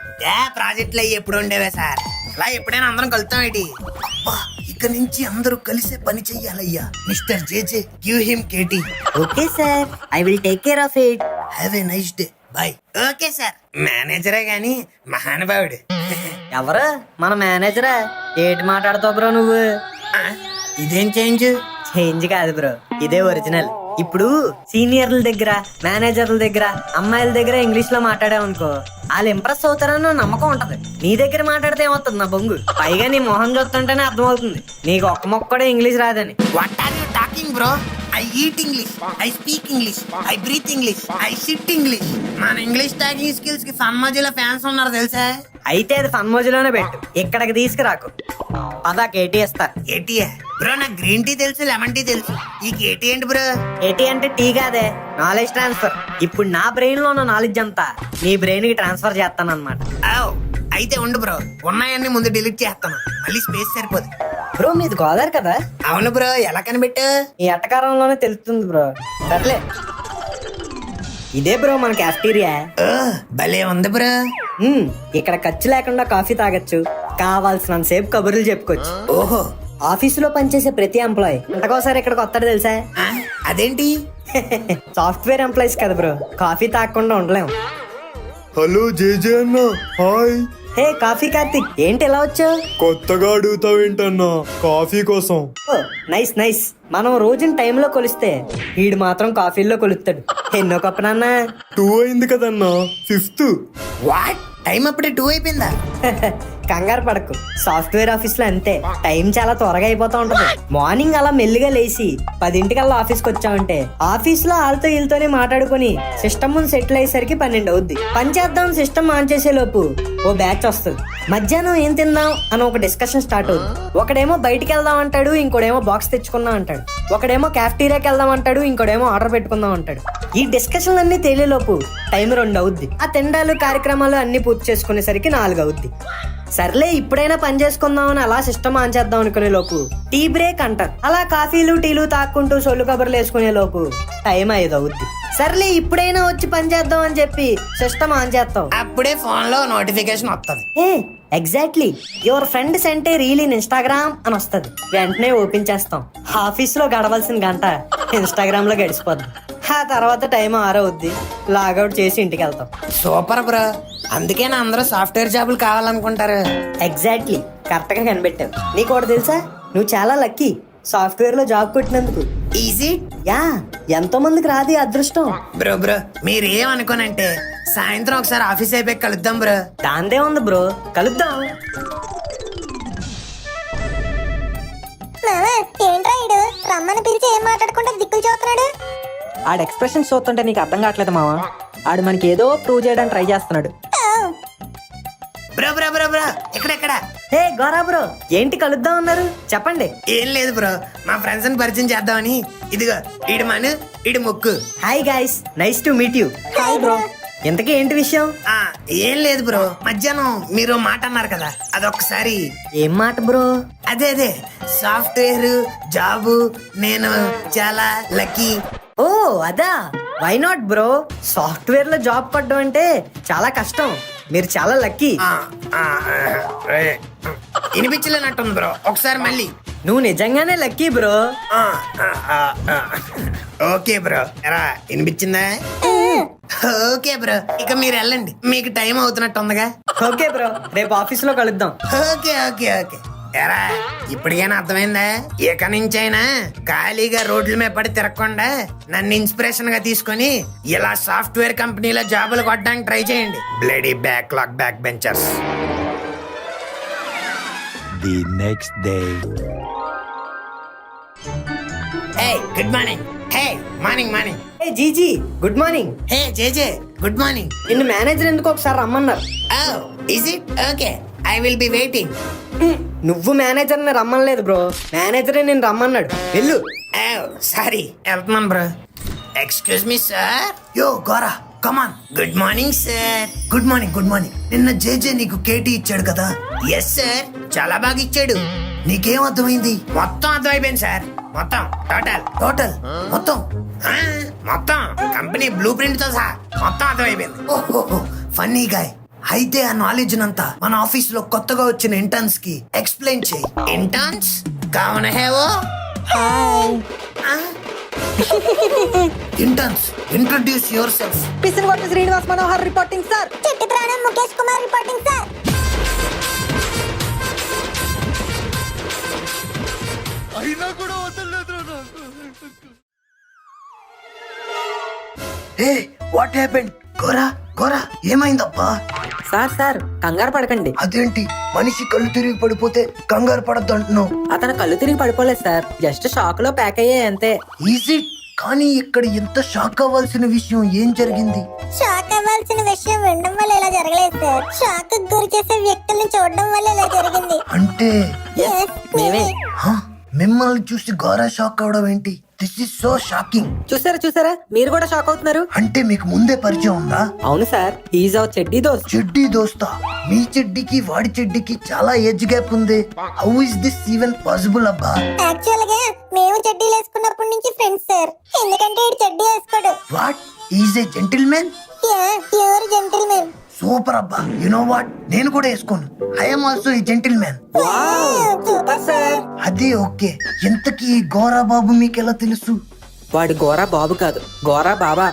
ప్రాజెక్టులు అయ్యి ఎప్పుడు ఉండేవే సార్, అలా ఎప్పుడైనా అందరం కలుతాం ఏంటి? ఇక నుంచి అందరూ కలిసే పని చెయ్యాలయ్యా. Mister JJ, give him KT. Okay sir, I will take care of it. Have a nice day. Bye. Okay sir. మేనేజరే గాని మహానుభావుడు. ఎవరు? మన మేనేజరా? ఏటి మాట్లాడతావు బ్రో నువ్వు? ఆ, ఇదేం చేంజ్? చేంజ్ కాదు బ్రో, ఇదే ఒరిజినల్. ఇప్పుడు సీనియర్ల దగ్గర, మేనేజర్ల దగ్గర, అమ్మాయిల దగ్గర ఇంగ్లీష్ లో మాట్లాడావనుకో, వాళ్ళు ఇంప్రెస్ అవుతారని నమ్మకం ఉంటది. నీ దగ్గర మాట్లాడితే ఏమవుతుంది నా బొంగు? పైగా నీ మొహం చూస్తుంటేనే అర్థమవుతుంది నీకు ఒక్క మొక్క కూడా ఇంగ్లీష్ రాదని. What are you talking bro? I eat English, I speak English, I breathe English, I sit English. మన ఇంగ్లీష్ టాకింగ్ స్కిల్స్ కి ఫన్మోజీలో ఫ్యాన్స్ ఉన్నారు తెలుసా? అయితే అది ఫన్మోజీలోనే పెట్టు, ఇక్కడికి తీసుకురాకు. పదా కేటీ ఇస్తా. ఏటీయా బ్రో? నాకు గ్రీన్ టీ తెలుసు, లెమన్ టీ తెలుసు. ఈ కేటీ ఏంటి బ్రో? కేటీ అంటే టీ కాదే, నాలెడ్జ్ ట్రాన్స్ఫర్. ఇప్పుడు నా బ్రెయిన్ లో ఉన్న నాలెడ్జ్ అంతా నీ బ్రెయిన్ కి ట్రాన్స్ఫర్ చేస్తాను అనమాట. అయితే ఉండు బ్రో, ఉన్నాయన్నీ ముందు డిలీట్ చేస్తాను, మళ్ళీ స్పేస్ సరిపోదు. బ్రో మీది గోదావరి కదా? అవును బ్రో, ఎలా కనిపెట్టు? ఈ ఎట్టకారంలోనే తెలుస్తుంది బ్రో. సర్లే, ఇదే బ్రో మన క్యాఫ్టీరియా. భలే ఉంది బ్రో. ఇక్కడ ఖర్చు లేకుండా కాఫీ తాగొచ్చు, కావాల్సినంత సేపు కబుర్లు చెప్పుకోవచ్చు. ఓహో, ఆఫీసులో పనిచేసే ప్రతి ఎంప్లాయ్ ఇంతకోసారి ఇక్కడికి వస్తాడు తెలుసా? అదేంటి? సాఫ్ట్వేర్ ఎంప్లాయీస్ కదా బ్రో, కాఫీ తాగకుండా ఉండలేం. హలో జేజే అన్న, హాయ్. హే కాఫీ కార్తిక్, ఏంటి ఎలా వచ్చావు? కొత్తగా అడుగుతావేంటన్నా కాఫీ కోసం? Nice nice. మనం రోజుని టైంలో కొలిస్తే వీడు మాత్రం కాఫీల్లో కొలుస్తాడు. ఎన్నో కప్పనన్నా? 2 అయింది కదన్నా, 5th. వాట్? టైం అప్పుడే 2 అయిపోయిందా? కంగారు పడకు, సాఫ్ట్వేర్ ఆఫీస్ లో అంతే, టైం చాలా త్వరగా అయిపోతా ఉంటది. మార్నింగ్ అలా మెల్లిగా లేచి 10ంటికల్లా ఆఫీస్కి వచ్చామంటే ఆఫీస్ లో వాళ్ళతో వీళ్ళతోనే మాట్లాడుకుని సిస్టమ్ ముందు సెటిల్ అయ్యేసరికి 12 అవుద్ది. పని చేద్దాం సిస్టమ్ ఆన్ చేసే లోపు ఓ బ్యాచ్ వస్తుంది. మధ్యాహ్నం ఏం తిందాం అని ఒక డిస్కషన్ స్టార్ట్ అవుతుంది. ఒకడేమో బయటికి వెళ్దాం అంటాడు, ఇంకోడేమో బాక్స్ తెచ్చుకుందాం అంటాడు. ఒకడేమో క్యాఫ్టీరియాకి వెళ్దాం అంటాడు, ఇంకోడేమో ఆర్డర్ పెట్టుకుందాం అంటాడు. ఈ డిస్కషన్లు అన్ని తేలేలోపు టైం 2 అవుద్ది. ఆ తిండాలు కార్యక్రమాలు అన్ని పూర్తి చేసుకునేసరికి 4 అవుద్ది. సర్లే ఇప్పుడైనా పని చేసుకుందాం అని అలా సిస్టమ్ ఆన్ చేద్దాం అనుకునే లోపు టీ బ్రేక్ అంటారు. అలా కాఫీలు టీలు తాక్కుంటూ సొల్లు కబుర్లు వేసుకునే లోపు టైం 5 అవుద్ది. సర్లే ఇప్పుడైనా వచ్చి పని చేద్దాం అని చెప్పి సిస్టమ్ ఆన్ చేస్తాం. అప్పుడే ఫోన్ లో నోటిఫికేషన్ వస్తుంది. Exactly, your friend sent a reel in Instagram అని వస్తుంది. వెంటనే ఓపెన్ చేస్తాం. ఆఫీస్ లో గడవలసిన గంట ఇన్స్టాగ్రామ్ లో గడిచిపోద్ది. ఆ తర్వాత టైం 6 అవుద్ది. లాగౌట్ చేసి ఇంటికి వెళ్తాం. సూపర్ బ్రో, అందుకే నా అందరూ సాఫ్ట్వేర్ జాబులు కావాలనుకుంటారు. ఎగ్జాక్ట్లీ, కరెక్ట్ గా కనిపెట్టావు. నీకు ఒకటి తెలుసా, నువ్వు చాలా లక్కీ సాఫ్ట్వేర్ లో జాబ్ కొట్టినందుకు. ఈజీ. యా, ఎంతో మందికి రాదు ఈ అదృష్టం. బ్రో మీరేమనుకోనంటే సాయంత్రం ఒకసారి ఆఫీస్ అయిపోయి కలుద్దాం బ్రో. దాందే ఉంది బ్రో, కలుద్దాం. ఏంట్రా ఇడు రమ్మని పిలిచి ఏం మాట్లాడుకుంటే దిక్కులు చూస్తున్నాడు? ఆడ ఎక్స్ప్రెషన్స్ చూస్తుంటే నీకు అర్థం కావట్లేదు మావా. ఆడు మనకి ఏదో ప్రూవ్ చేయడానికి ట్రై చేస్తున్నాడు. బ్రో ఎక్కడెక్కడ? హే గోరా బ్రో, ఏంటి కలుద్దాం అన్నారు? చెప్పండి. ఏం లేదు బ్రో, మా ఫ్రెండ్స్ ని పరిచయం చేద్దామని. ఇదిగో ఈడు మను, ఈడు ముక్కు. Hi guys, nice to meet you. Hi bro. ఇంతకీ ఏంటి విషయం? ఏం లేదు బ్రో, మధ్యాహ్నం మీరు మాట అన్నారు కదా, అదొక్కసారి. ఏం మాట బ్రో? అదే సాఫ్ట్వేర్ జాబు, నేను చాలా లక్కీ. ఓ అదా, వై నాట్ బ్రో. సాఫ్ట్వేర్ లో జాబ్ కొట్టడం అంటే చాలా కష్టం, మీరు చాలా లక్కీ. వినిపించలేనట్టుంది బ్రో, ఒకసారి మళ్ళీ. నువ్వు నిజంగానే లక్కీ బ్రో. ఓకే బ్రో, ఎరా వినిపించిందా? ఓకే బ్రో, ఇక మీరు వెళ్ళండి, మీకు టైం అవుతున్నట్టు ఉందిగా. ఓకే బ్రో, రేపు ఆఫీస్ లో కలుద్దాం. ఓకే ఓకే ఓకే, ఎరా ఇప్పటికైనా అర్థమైందా? ఇక నుంచైనా ఖాళీగా రోడ్ల మీద పడి తిరగకుండా నన్ను ఇన్స్పిరేషన్ గా తీసుకొని ఇలా సాఫ్ట్వేర్ కంపెనీలో జాబులు కొట్టడానికి ట్రై చేయండి. Bloody backlog back benchers. The next day. Hey good morning. Hey morning morning. ఏ GG good morning. Hey JJ good morning. నిన్ను మేనేజర్ ఎందుకు ఒకసారి రమ్మన్నారు? Oh, is it? Okay. I will be waiting. నువ్వు మేనేజర్ని రమ్మనలేదు బ్రో, మేనేజరే నేను రమ్మన్నాడు. వెళ్ళు. Oh, sorry. వెళ్తున్నాను bro. Excuse me sir. Yo Gora come on. Good morning sir. Good morning good morning. నిన్న జేజే నీకు కేటీ ఇచ్చాడు కదా? ఎస్ సార్, చాలా బాగా ఇచ్చాడు. నీకేం అర్థమైంది? మొత్తం అర్థమైపోయింది సార్. మొత్తం టోటల్ మొత్తం మొత్తం కంపెనీ బ్లూ ప్రింట్ తో సహా మొత్తం అర్థమైపోయింది. ఓహో ఫన్నీ గాయ్. అయితే ఆ నాలెడ్జ్ నంతా మన ఆఫీస్ లో కొత్తగా వచ్చిన ఇంటర్న్స్ కి ఎక్స్ప్లెయిన్ చేయి. ఇంటర్న్స్ కౌన్ హై వో? Interns introduce yourself. పిసినగొట్టు శ్రీనివాస్ మనోహర్ రిపోర్టింగ్ సార్. చెట్టు ప్రాణం Mukesh Kumar reporting sir. Hey what happened? Gora ఏమైందబ్బా? సార్ కంగారు పడకండి. అదేంటి మనిషి కళ్ళు తిరిగి పడిపోతే కంగారు పడద్దు అంటున్నావు? అతను కళ్ళు తిరిగి పడిపోలేదు సార్, జస్ట్ షాక్ లో ప్యాక్ అయ్యాయి అంతే. ఈజీ. కానీ ఇక్కడ ఎంత షాక్ అవ్వాల్సిన విషయం ఏం జరిగింది? షాక్ అవ్వాల్సిన విషయం వినడం వల్ల ఇలా జరగలేదు సార్. షాక్ గురి చేసే వ్యక్తుల్ని చూడడం వల్ల ఇలా జరిగింది. అంటే Yes, మేమే. హ? మిమ్మల్ని చూసి గోరా షాక్ అవడం ఏంటి? This is so shocking. చూసారా మీరు కూడా షాక్ అవుతున్నారు. అంటే మీకు ముందే పరిచయం ఉందా? అవును సార్, ఈజ్ అవర్ చెడ్డీ దోస్త్. చెడ్డీ దోస్తా? మీ చెడ్డీకి వాడి చెడ్డీకి చాలా ఏజ్ గ్యాప్ ఉంది. How is this even possible అబ్బా? యాక్చువల్ గా మేము చెడ్డీలు వేసుకున్నప్పటి నుంచి ఫ్రెండ్స్ సార్. ఎందుకంటే ఇటు చెడ్డీ వేసుకోడు. What is a gentleman? Pure gentleman. Super అబ్బా. యు నో వాట్, నేను కూడా వేసుకోను. I'm also a gentleman. Super sir. అదే ఓకే. ఎంతకీ ఈ గోరా బాబు మీకెలా తెలుసు? వాడు గోరా బాబు కాదు, గోరా బాబా.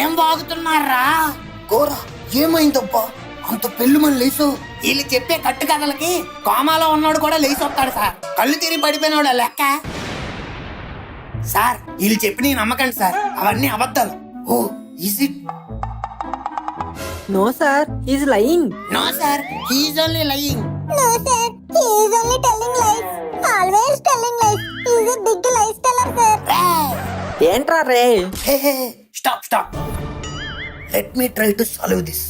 ఏం బాగుతున్నారా? గోరా ఏమైందబ్బా? అంత పెళ్ళుమని లేసు. వీళ్ళు చెప్పే కట్టు కథలకి కోమాలో ఉన్నాడు కూడా లేచి వస్తాడు సార్. కళ్ళు తిరిగి పడిపోయినాడు లెక్క. సార్ వీళ్ళు చెప్పి నమ్మకండి సార్, అవన్నీ అబద్ధాలు. Oh is it? No sir, is lying. No sir, he is only lying. No sir, he is only telling lies. Always telling lies. He is a big lies teller sir. ఏంట్రా రే? Stop. Let me try to solve this.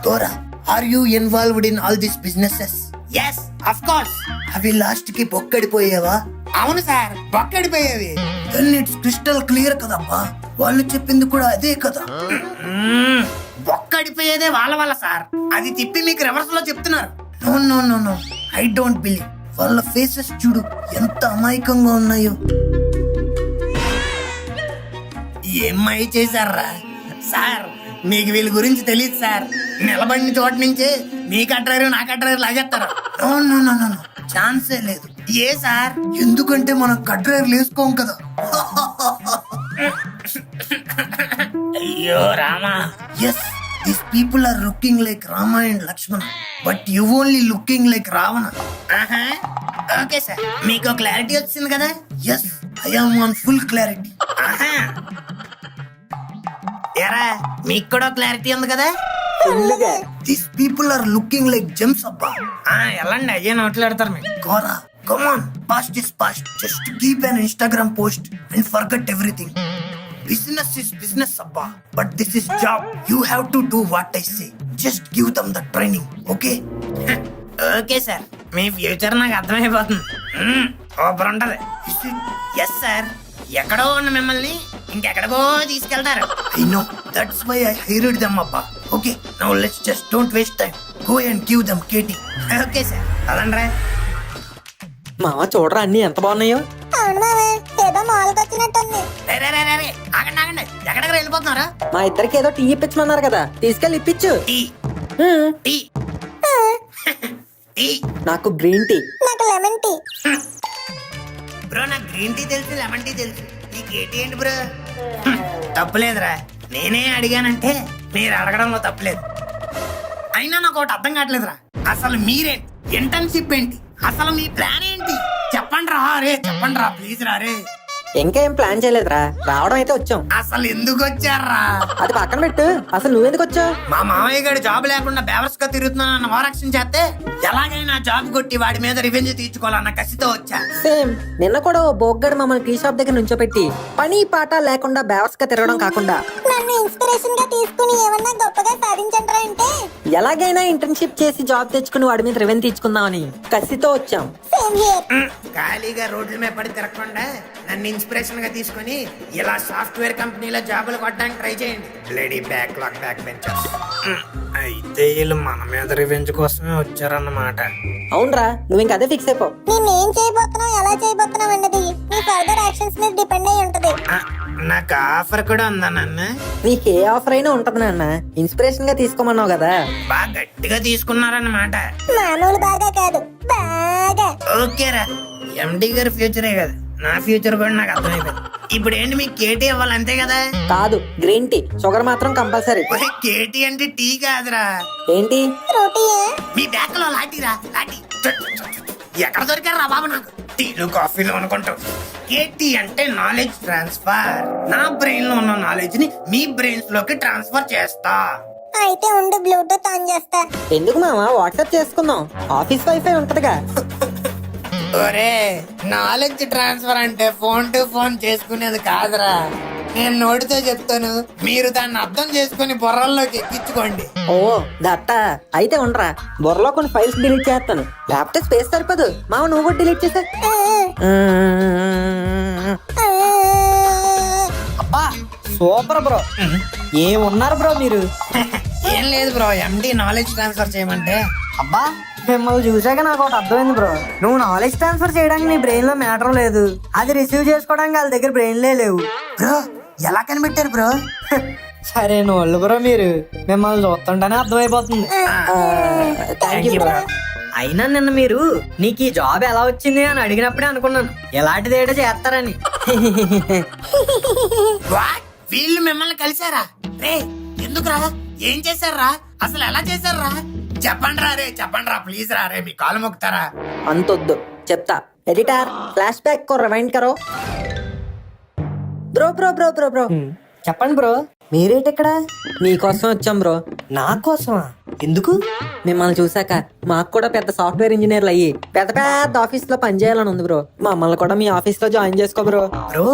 Dora, are you involved in all these businesses? Yes, of course. అవి last కి బొక్కడిపోయేవా? అవును sir, బొక్కడిపోయేవి. Then it's crystal clear కదబ్బా. వాళ్ళు చెప్పింది కూడా అదే కదా. బొక్కడిపోయేదే వాళ్ళ వల్ల సార్. అది తిప్పి మీకు రివర్స్ లో చెప్తున్నారు. No I don't believe. వాళ్ళ ఫేసెస్ చూడు ఎంత అమాయకంగా ఉన్నాయో. ఏమై చేశారా సార్? మీకు వీళ్ళ గురించి తెలియదు సార్. నిలబడిన చోట నుంచే మీ కట్టారు నా కట్టారు లాగేస్తారు. నో ఛాన్సే లేదు. ఏ సార్? ఎందుకంటే మనం కట్టారు వేసుకోం కదా. అయ్యో Rama. Yes, these people are looking like Rama and Lakshmana, but you only looking like Ravana. Okay sir, మీకు క్లారిటీ వచ్చింది కదా? Yes, I am on full clarity. ఎరా మీకు కూడా క్లారిటీ ఉంది కదా? These people are looking like gems అబ్బా. ఎలాండి అయ్యే నోట్లాడతారు మీరు. గోరా come on, past is past. Just keep an Instagram post and forget everything. Business is business abba, but this is job. You have to do what I say. Just give them the training, okay? Okay sir, me future నాకు అర్థమైపోతుంది. Super ఉంటది. Yes sir, ఎక్కడో ఉన్న మిమ్మల్ని ఇంకెక్కడికో తీసుకెళ్తారు. I know, that's why I hired them abba. Okay, now let's just don't waste time. Go and give them KT. Okay sir, అదండ్రా. మామ చూడరా అన్ని ఎంత బాగున్నాయో. అవును మావే, ఏదో మాలకు వచ్చినట్టుంది. రే ఆగండి, ఎక్కడికి వెళ్ళిపోతున్నారా? మా ఇద్దరికి ఏదో టీ ఇప్పించమన్నారు కదా, తీసుకెళ్ళి ఇప్పించు. Tea tea tea. నాకు గ్రీన్ టీ. నాకు లెమన్ టీ. బ్రో నాకు గ్రీన్ టీ తెలుసు, లెమన్ టీ తెలుసు. నీకు ఏటీ ఏంటి బ్రో? తప్పులేదురా, నేనే అడిగానంటే మీరు అడగడంలో తప్పులేదు. అయినా నాకు ఒకటి అర్థం కావట్లేదురా. అసలు మీరేంటి, ఇంటర్న్షిప్ ఏంటి, అసలు మీ ప్లాన్ ఏంటి? చెప్పండి రా రే, చెప్పండి రా ప్లీజ్ రా రే. ఇంకేం ప్లాన్ చేయలేదురా, రావడం అయితే వచ్చాం. అసలు ఎందుకు వచ్చారా? అది పక్కన పెట్టు, అసలు నువ్వెందుకు వచ్చావు? మా మామయ్య గారు జాబ్ లేకుండా బేవర్స్ గా తిరుగుతున్నానన్న వారక్షణ చేస్తే ఎలాగైనా జాబ్ కొట్టి వాడి మీద రివెంజ్ తీర్చుకోవాలన్న కసితో వచ్చా. సేమ్, నిన్న కూడా ఓ బోగ్గడు మమ్మల్ని టీ షాప్ దగ్గర నుంచోపెట్టి పని పాట లేకుండా బేవర్స్ గా తిరగడం కాకుండా నన్ను ఇన్స్పిరేషన్ గా తీసుకుని ఏమన్నా గొప్పగా సాధించండి అంటే ఎలాగైనా ఇంటర్న్షిప్ చేసి జాబ్ తెచ్చుకుని వాడి మీద రెవెన్యూ తీర్చుకుందామని కసితో వచ్చాం. Same here. ఖాళీగా రోడ్ల మీద పడి తిరగకుండా నన్ను ఇన్స్పిరేషన్ గా తీసుకుని ఇలా సాఫ్ట్వేర్ కంపెనీలో జాబులు కొట్టడానికి ట్రై చేయండి. Lady backlog back benchers. అయితే వీళ్ళు మన మీద రివెంజ్ కోసమే వచ్చారన్నమాట. అవునరా, నువ్వు ఇంకా అదే ఫిక్స్ అయిపో. నేనేం చేయబోతున్నావు, ఎలా చేయబోతున్నావు అన్నది నీ ఫర్దర్ యాక్షన్స్ మీద డిపెండ్ అయి ఉంటది. నాకు ఆఫర్ కూడా ఉందా నాన్న? నీకు ఏ ఆఫర్ అయినా ఉంటది నాన్న, ఇన్స్పిరేషన్ గా తీసుకోమన్నావు కదా. బాగా గట్టిగా తీసుకున్నారన్నమాట. మామూలు బాగా కాదు, బాగా. ఓకేరా, ఎండి గారి ఫ్యూచరే కదా, నా ఫ్యూచర్ కూడా నాకు అర్థమైపోయింది. ఇప్పుడు ఏంటి, మీకు కేటీ ఇవ్వాలి అంతే కదా? కాదు, గ్రీన్ టీ, షుగర్ మాత్రం కంపల్సరీ. కేటీ అంటే టీ కాదురా. ఏంటి? రోటీయే. మీ బ్యాగ్ లో లాఠీరా, లాఠీ. ఎక్కడ దొరికారా బాబు నాకు? టీలు కాఫీలు అనుకుంటావు. కేటీ అంటే నాలెడ్జ్ ట్రాన్స్ఫర్. నా బ్రెయిన్ లో ఉన్న నాలెడ్జ్ ని మీ బ్రెయిన్స్ లోకి ట్రాన్స్ఫర్ చేస్తా. అయితే ఉండు, బ్లూటూత్ ఆన్ చేస్తా. ఎందుకు మామ, వాట్సాప్ చేసుకుందాం, ఆఫీస్ వైఫై ఉంటదిగా. ఒరే, నాలెడ్జ్ ట్రాన్స్ఫర్ అంటే ఫోన్ టు ఫోన్ చేసుకునేది కాదురా. నేను నోటితో చెప్తాను, మీరు దాన్ని అర్థం చేసుకుని బుర్రల్లోకి ఎక్కించుకోండి. ఓ దట్ట, అయితే ఉండరా, బుర్రలో కొన్ని ఫైల్స్ డిలీట్ చేస్తాను. ల్యాప్టాప్ స్పేస్ సరిపోదు మామ, నువ్వు కూడా డిలీట్ చేసా. అబ్బా సూపర్ బ్రో, ఏమున్నారు బ్రో మీరు. ఏం లేదు బ్రో, ఎండి నాలెడ్జ్ ట్రాన్స్ఫర్ చేయమంటే. అబ్బా మిమ్మల్ని చూసాక నాకు ఒకటి అర్థమైంది బ్రో. నువ్వు నాలెడ్జ్ ట్రాన్స్ఫర్ చేయడానికి నీ బ్రెయిన్ లో మ్యాటర్ లేదు, అది రిసీవ్ చేసుకోవడానికి వాళ్ళ దగ్గర బ్రెయిన్లే లేవు. బ్రో ఎలా కనిపెట్టారు బ్రో? సరే నోళ్ళు బ్రో, మీరు మిమ్మల్ని చూస్తుంటేనే అర్థమైపోతుంది. Thank you bro. అయినా నిన్న మీరు నీకు ఈ జాబ్ ఎలా వచ్చింది అని అడిగినప్పుడే అనుకున్నాను ఎలాంటిది ఏటో చేస్తారని. వాట్? వీళ్ళు మిమ్మల్ని కలిసారా? రే ఎందుకురా, ఏం చేశారా, అసలు ఎలా చేశారా? చెప్పండి రా రే, చెప్పండి రా ప్లీజ్ రా రే, మీ కాలు మొక్కుతారా? అంతొద్దు, చెప్తా. ఎడిటర్, ఫ్లాష్ బ్యాక్ కో రివైండ్ కరో. Bro bro bro bro bro చెప్పండి బ్రో. మీరేటెక్కడ? మీకోసం వచ్చాం బ్రో. నా కోసమా? ఎందుకు? మిమ్మల్ని చూసాక మాకు కూడా పెద్ద సాఫ్ట్వేర్ ఇంజనీర్లు అయ్యి పెద్ద పెద్ద ఆఫీస్ లో పనిచేయాలని ఉంది బ్రో. మమ్మల్ని కూడా మీ ఆఫీస్ లో జాయిన్ చేసుకో బ్రో. బ్రో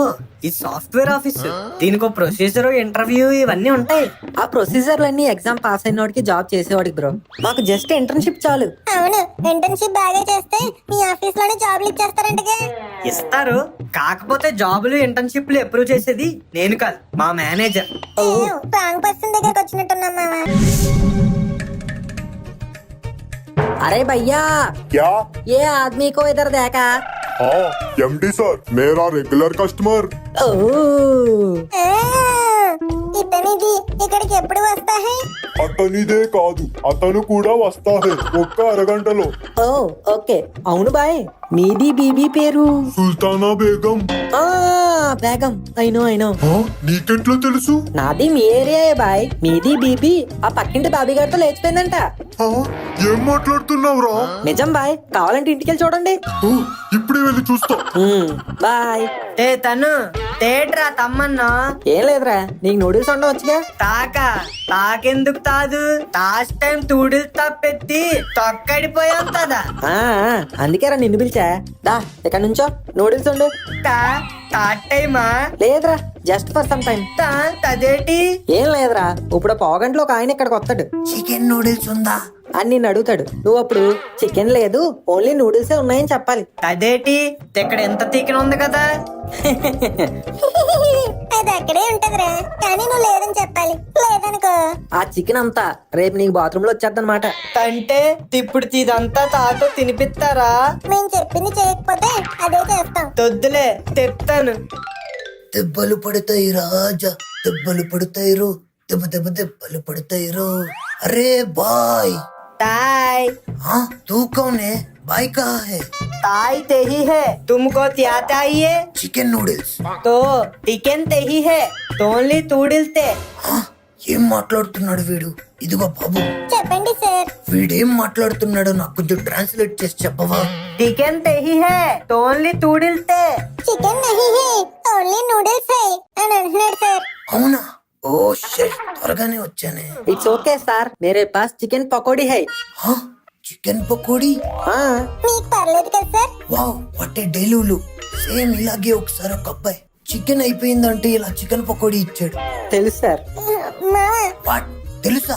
ఈ సాఫ్ట్వేర్ ఆఫీస్, దీనికి ప్రొసీజర్, ఇంటర్వ్యూ ఇవన్నీ ఉంటాయి. ఆ ప్రొసీజర్లన్నీ ఎగ్జామ్ పాస్ అయిన వాడికి, జాబ్ చేసేవాడికి బ్రో. మాకు జస్ట్ ఇంటర్న్షిప్ చాలు. అవును, ఇంటర్న్షిప్ బాగా చేస్తే మీ ఆఫీస్ లోనే జాబ్లు ఇచ్చేస్తారంటగా. ఇస్తారు, కాకపోతే జాబులు ఇంటర్న్షిప్లు అప్రూవ్ చేసేది నేను కాదు, మా మేనేజర్. రాంగ్ పర్సన్ దగ్గరకు వచ్చినట్టున్నాం మామ. अरे भैया, क्या? ये आदमी को इधर देखा? हाँ एमडी सर, मेरा रेगुलर कस्टमर। ओह, ఇతనిది ఇక్కడికి ఎప్పుడు వస్తా హై? అతనిదే కాదు, అతను కూడా వస్తా హై ఒక్క అరగంటలో. ఓ ఓకే. అవును బాయ్, మీది బీబీ పేరు? సుల్తానా బేగం. ఆ బేగం, ఐనో. ఆ, నీకెంట్లో తెలుసు? నాది మీ ఏరియాయే బాయ్. మీది బీబీ ఆ పక్కింటి బాబీ గారితో లేచిపోయిందంట. ఆ, ఏం మాట్లాడుతున్నావురా? నిజం బాయ్, కావాలంటే ఇంటికెళ్ళి చూడండి. ఓ, ఇప్పుడే వెళ్ళి చూస్తా. బాయ్. ఏ తను తేట్రా తమ్మన్నా. ఏం లేదురా, నీకు నూడిల్స్ ఉండవచ్చుగా. తాకెందుకు తాదు? లాస్ట్ టైం తూడిల్ తప్పెత్తి తొక్కడిపోయాం కదా. అందుకేరా నిన్ను పిలిచా. దా ఇక్కడ నుంచో, నూడిల్స్ ఉండు. టైమా? లేదురా, జస్ట్ ఫర్ సమ్ టైం. తదేటి? ఏం లేదురా, ఇప్పుడు పావుగంటలో ఒక ఆయన ఇక్కడికి వస్తాడు. చికెన్ నూడిల్స్ ఉందా అని నిన్ను అడుగుతాడు. నువ్వు అప్పుడు చికెన్ లేదు, ఓన్లీ నూడిల్సే ఉన్నాయని చెప్పాలి. అదేటి, ఇక్కడ ఎంత చికెన్ ఉంది కదా. అది అక్కడే ఉంటదిరా, కానీ నువ్వు లేదని చెప్పాలి. లేదనుకో ఆ చికెన్ అంతా రేపు నీకు బాత్రూమ్ లో వచ్చేద్దనమాట. అంటే ఇప్పుడు ఇదంతా తాతో తినిపిస్తారా? మేము చెప్పింది చేయకపోతే అదే చేస్తాం. తొద్దులే, తెప్తాను. దెబ్బలు పడతాయి రాజా, దెబ్బలు పడతాయి రో, దెబ్బలు పడతాయి రో. అరే బాయ్. ताई। हाँ तू कौन है? भाई कहाँ है? ताई ते ही है, तुमको क्या चाहिए? Chicken noodles. तो चिकन ते ही है, तो ओनली नूडल्स తే. ఏం మాట్లాడుతున్నాడు వీడు? ఇదిగో బాబు, చెప్పండి సార్. వీడేం మాట్లాడుతున్నాడో నాకు కొంచెం ట్రాన్స్లేట్ చేసి చెప్పవా? చికెన్ తెహి హే ఓన్లీ తూడిల్తే. చికెన్ నహీ హే ఓన్లీ నూడిల్స్ హై అని అంటున్నాడు సార్. అవునా? ఓ షిట్, త్వరగానే వచ్చానే. ఇట్స్ ఓకే సార్, మేరే పాస్ చికెన్ పకోడీ హై. చికెన్ పకోడీ? మీకు పర్లేదు కదా sir? Wow, what a delulu. Same ఇలాగే ఒకసారి ఒక అబ్బాయి చికెన్ అయిపోయిందంటే ఇలా చికెన్ పకోడీ ఇచ్చాడు. తెలుసు సార్. మావా వాట్, తెలుసా?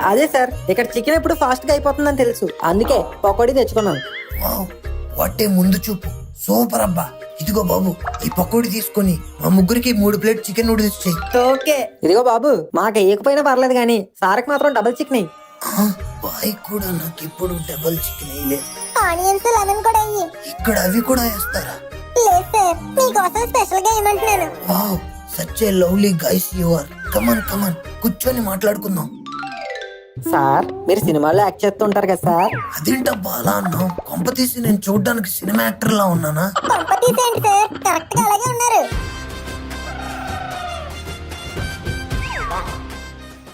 అదే సార్, ఇక్కడ చికెన్ ఎప్పుడు ఫాస్ట్ గా అయిపోతుందని తెలుసు, అందుకే పకోడీ తెచ్చుకున్నాను. వావ్, వాట్ ఏ ముందు చూపు. సూపర్ అబ్బా. ఇదిగో బాబు, ఈ పకోడీ తీసుకొని మా ముగ్గురికి 3 ప్లేట్ చికెన్ నూడిల్స్ చెయ్యి. ఓకే. ఇదిగో బాబు, మాకు వేయకపోయినా పర్లేదు కానీ సార్కి మాత్రం డబుల్ చికెన్. బాయ్ కూడా నాకు ఇప్పుడు డబల్ చికెన్ వేయలేదు. ఆనియన్స్ లెమన్ కూడా అయ్యి. ఇక్కడ అవి కూడా వేస్తారా? లేదు సార్, మీకోసం స్పెషల్ గా ఏమంటున్నాను. Wow, such a lovely guys you are. Come on come on, కూర్చొని మాట్లాడుకుందాం. సార్, మీరు సినిమాలో యాక్ట్ చేస్తుంటారు కదా సార్. అదేంటబ్బా అలా అన్నావు? కొంప తీసి నేను చూడ్డానికి సినిమా యాక్టర్ లా ఉన్నానా? పంప తీసేయండి సార్, కరెక్ట్ గా అలాగే ఉన్నారు.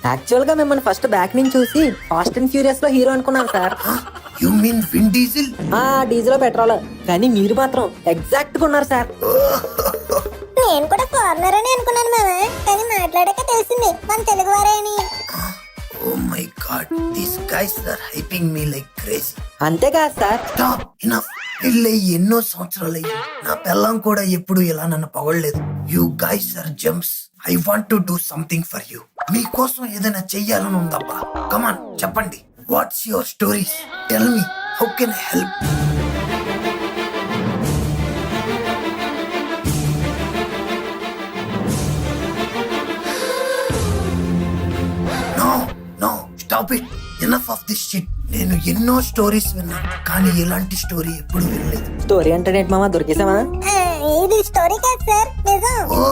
యాక్చువల్ గా మిమ్మల్ని ఫస్ట్ బ్యాక్ నుంచి చూసి ఫాస్ట్ అండ్ ఫ్యూరియస్ లో హీరో అనుకున్నాను sir. You mean win diesel? Diesel petrol, కానీ మీరు మాత్రం ఎగ్జాక్ట్ గా ఉన్నారు సార్. నేను కూడా ఫారినర్ అని అనుకున్నాను మామ, కానీ మాట్లాడాక తెలిసింది మన తెలుగు వారే అని. Oh my god, these guys are hyping me like crazy. అంతేకాదు సార్. Stop, enough. పెళ్ళయి ఎన్నో సంవత్సరాలయ్యి నా పెళ్ళం కూడా ఎప్పుడు ఇలా నన్ను పొగడలేదు. You guys are gems. I want to do something for you. మీకోసం ఏదైనా చెయ్యాలని ఉందబ్బా. కమాన్, చెప్పండి. What's your stories? Tell me, how can I help? No no, stop it. Enough of this shit. నేను ఎన్నో స్టోరీస్ విన్నా, కానీ ఇలాంటి స్టోరీ ఎప్పుడు వినలేదు. స్టోరీ అంటే మామ, దొరికేసామా? ఇది స్టోరీ కాదు సార్, నిజం. ఓ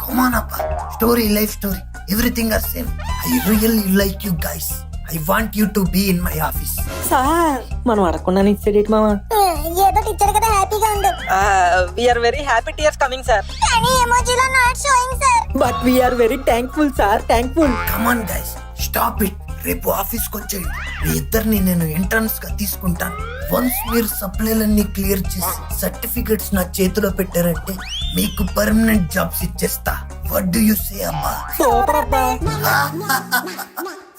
కమాన్ అప్ప, story life story everything are same. I really like you guys. I want you to be in my office. Sir, మనం అడగకుండా ఇచ్చేది మామ. ఏదో ఇచ్చాడు కదా, హ్యాపీగా ఉండు. We are very happy tears coming sir. కానీ ఎమోజీలో not showing sir. But we are very thankful sir, thankful. Come on guys, stop it. రేపు ఆఫీస్ కి వచ్చేయండి. మీ ఇద్దరిని నేను ఇంటర్న్స్ గా తీసుకుంటాను. వన్స్ మీరు సప్లైలన్నీ క్లియర్ చేసి సర్టిఫికెట్స్ నా చేతిలో పెట్టారంటే మీకు పర్మనెంట్ జాబ్స్ ఇచ్చేస్తా. వాట్ డు యు సే అబ్బా? సూపర్ అబ్బా.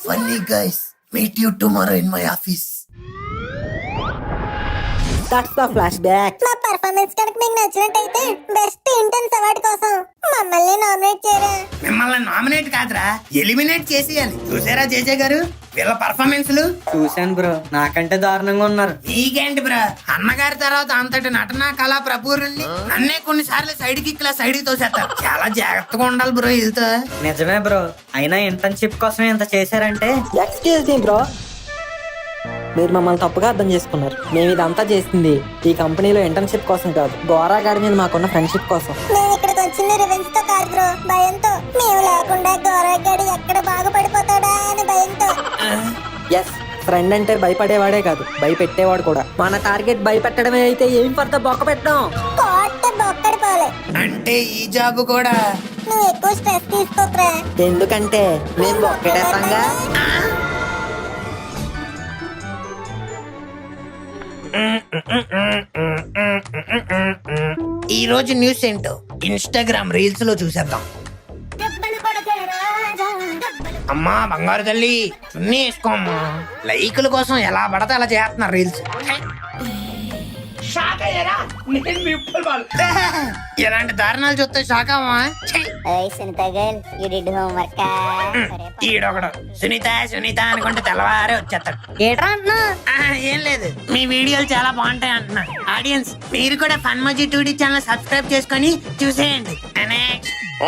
Funny guys, meet you tomorrow in my office. That's the flash back. మా పర్ఫార్మెన్స్ కనుక మీకు నచ్చినట్టయితే బెస్ట్ ఇంటర్న్స్ అవార్డు కోసం మమ్మల్ని నామినేట్ చేయరా? మిమ్మల్ని నామినేట్ కాదురా, ఎలిమినేట్ చేసేయాలి. చూసారా జేజే గారు వీళ్ళ పర్ఫార్మెన్స్లు? చూశాను బ్రో, నాకంటే దారుణంగా ఉన్నారు. నీకేంటి బ్రా, అన్నగారి తర్వాత అంతటి నటనా కళా ప్రపూరుణ్ణి నన్నే కొన్నిసార్లు సైడ్ కి సైడ్ కి తోసేస్తారు. చాలా జాగ్రత్తగా ఉండాలి బ్రో వీళ్ళతో. నిజమే బ్రో, అయినా ఇంటర్న్షిప్ కోసం ఇంత చేశారంటే. ఎక్స్క్యూజ్ మీ బ్రో, మీరు మమ్మల్ని తప్పుగా అర్థం చేసుకున్నారు. మేము ఇదంతా చేసింది ఈ కంపెనీలో ఇంటర్న్షిప్ కోసం కాదు, గోరా గారి మీద మాకున్న ఫ్రెండ్షిప్ కోసం. మేము ఇక్కడికి వచ్చింది రివెంజ్ తో కాదు బ్రో, భయంతో. మేము లేకుండా గౌరవగాడు ఎక్కడ బాగుపడిపోతాడా అని భయంతో. ఎస్, ఫ్రెండ్ అంటే భయపడేవాడే కాదు, భయపెట్టేవాడు కూడా. మన టార్గెట్ భయపెట్టడమే అయితే ఏం పడతా బొక్క పెట్టడం. కోట బొక్కడిపోలే. అంటే ఈ జాబ్ కూడా నువ్వు ఎక్కువ స్ట్రెస్ తీసుకోకరా. ఎందుకంటే మేము బొక్కెడేస్తాంగా. ఈ రోజు న్యూస్ ఏంటో ఇన్స్టాగ్రామ్ రీల్స్ లో చూసేద్దాం. అమ్మా బంగారు తల్లి, చున్నీ వేసుకోమ్మా. లైకుల కోసం ఎలా పడతా అలా చేస్తున్నారు రీల్స్. ఇలాంటి దారుణాలు చూస్తే షాక్ అమ్మా. ఈడొకడు సునీత సునీత అనుకుంటే తెల్లవారే వచ్చేస్తాడు. ఏట్రా అంటున్నా? ఏం లేదు, మీ వీడియోలు చాలా బాగుంటాయి అంటున్నా. ఆడియన్స్ మీరు కూడా ఫన్మోజీ 2D ఛానల్ సబ్స్క్రైబ్ చేసుకొని చూసేయండి.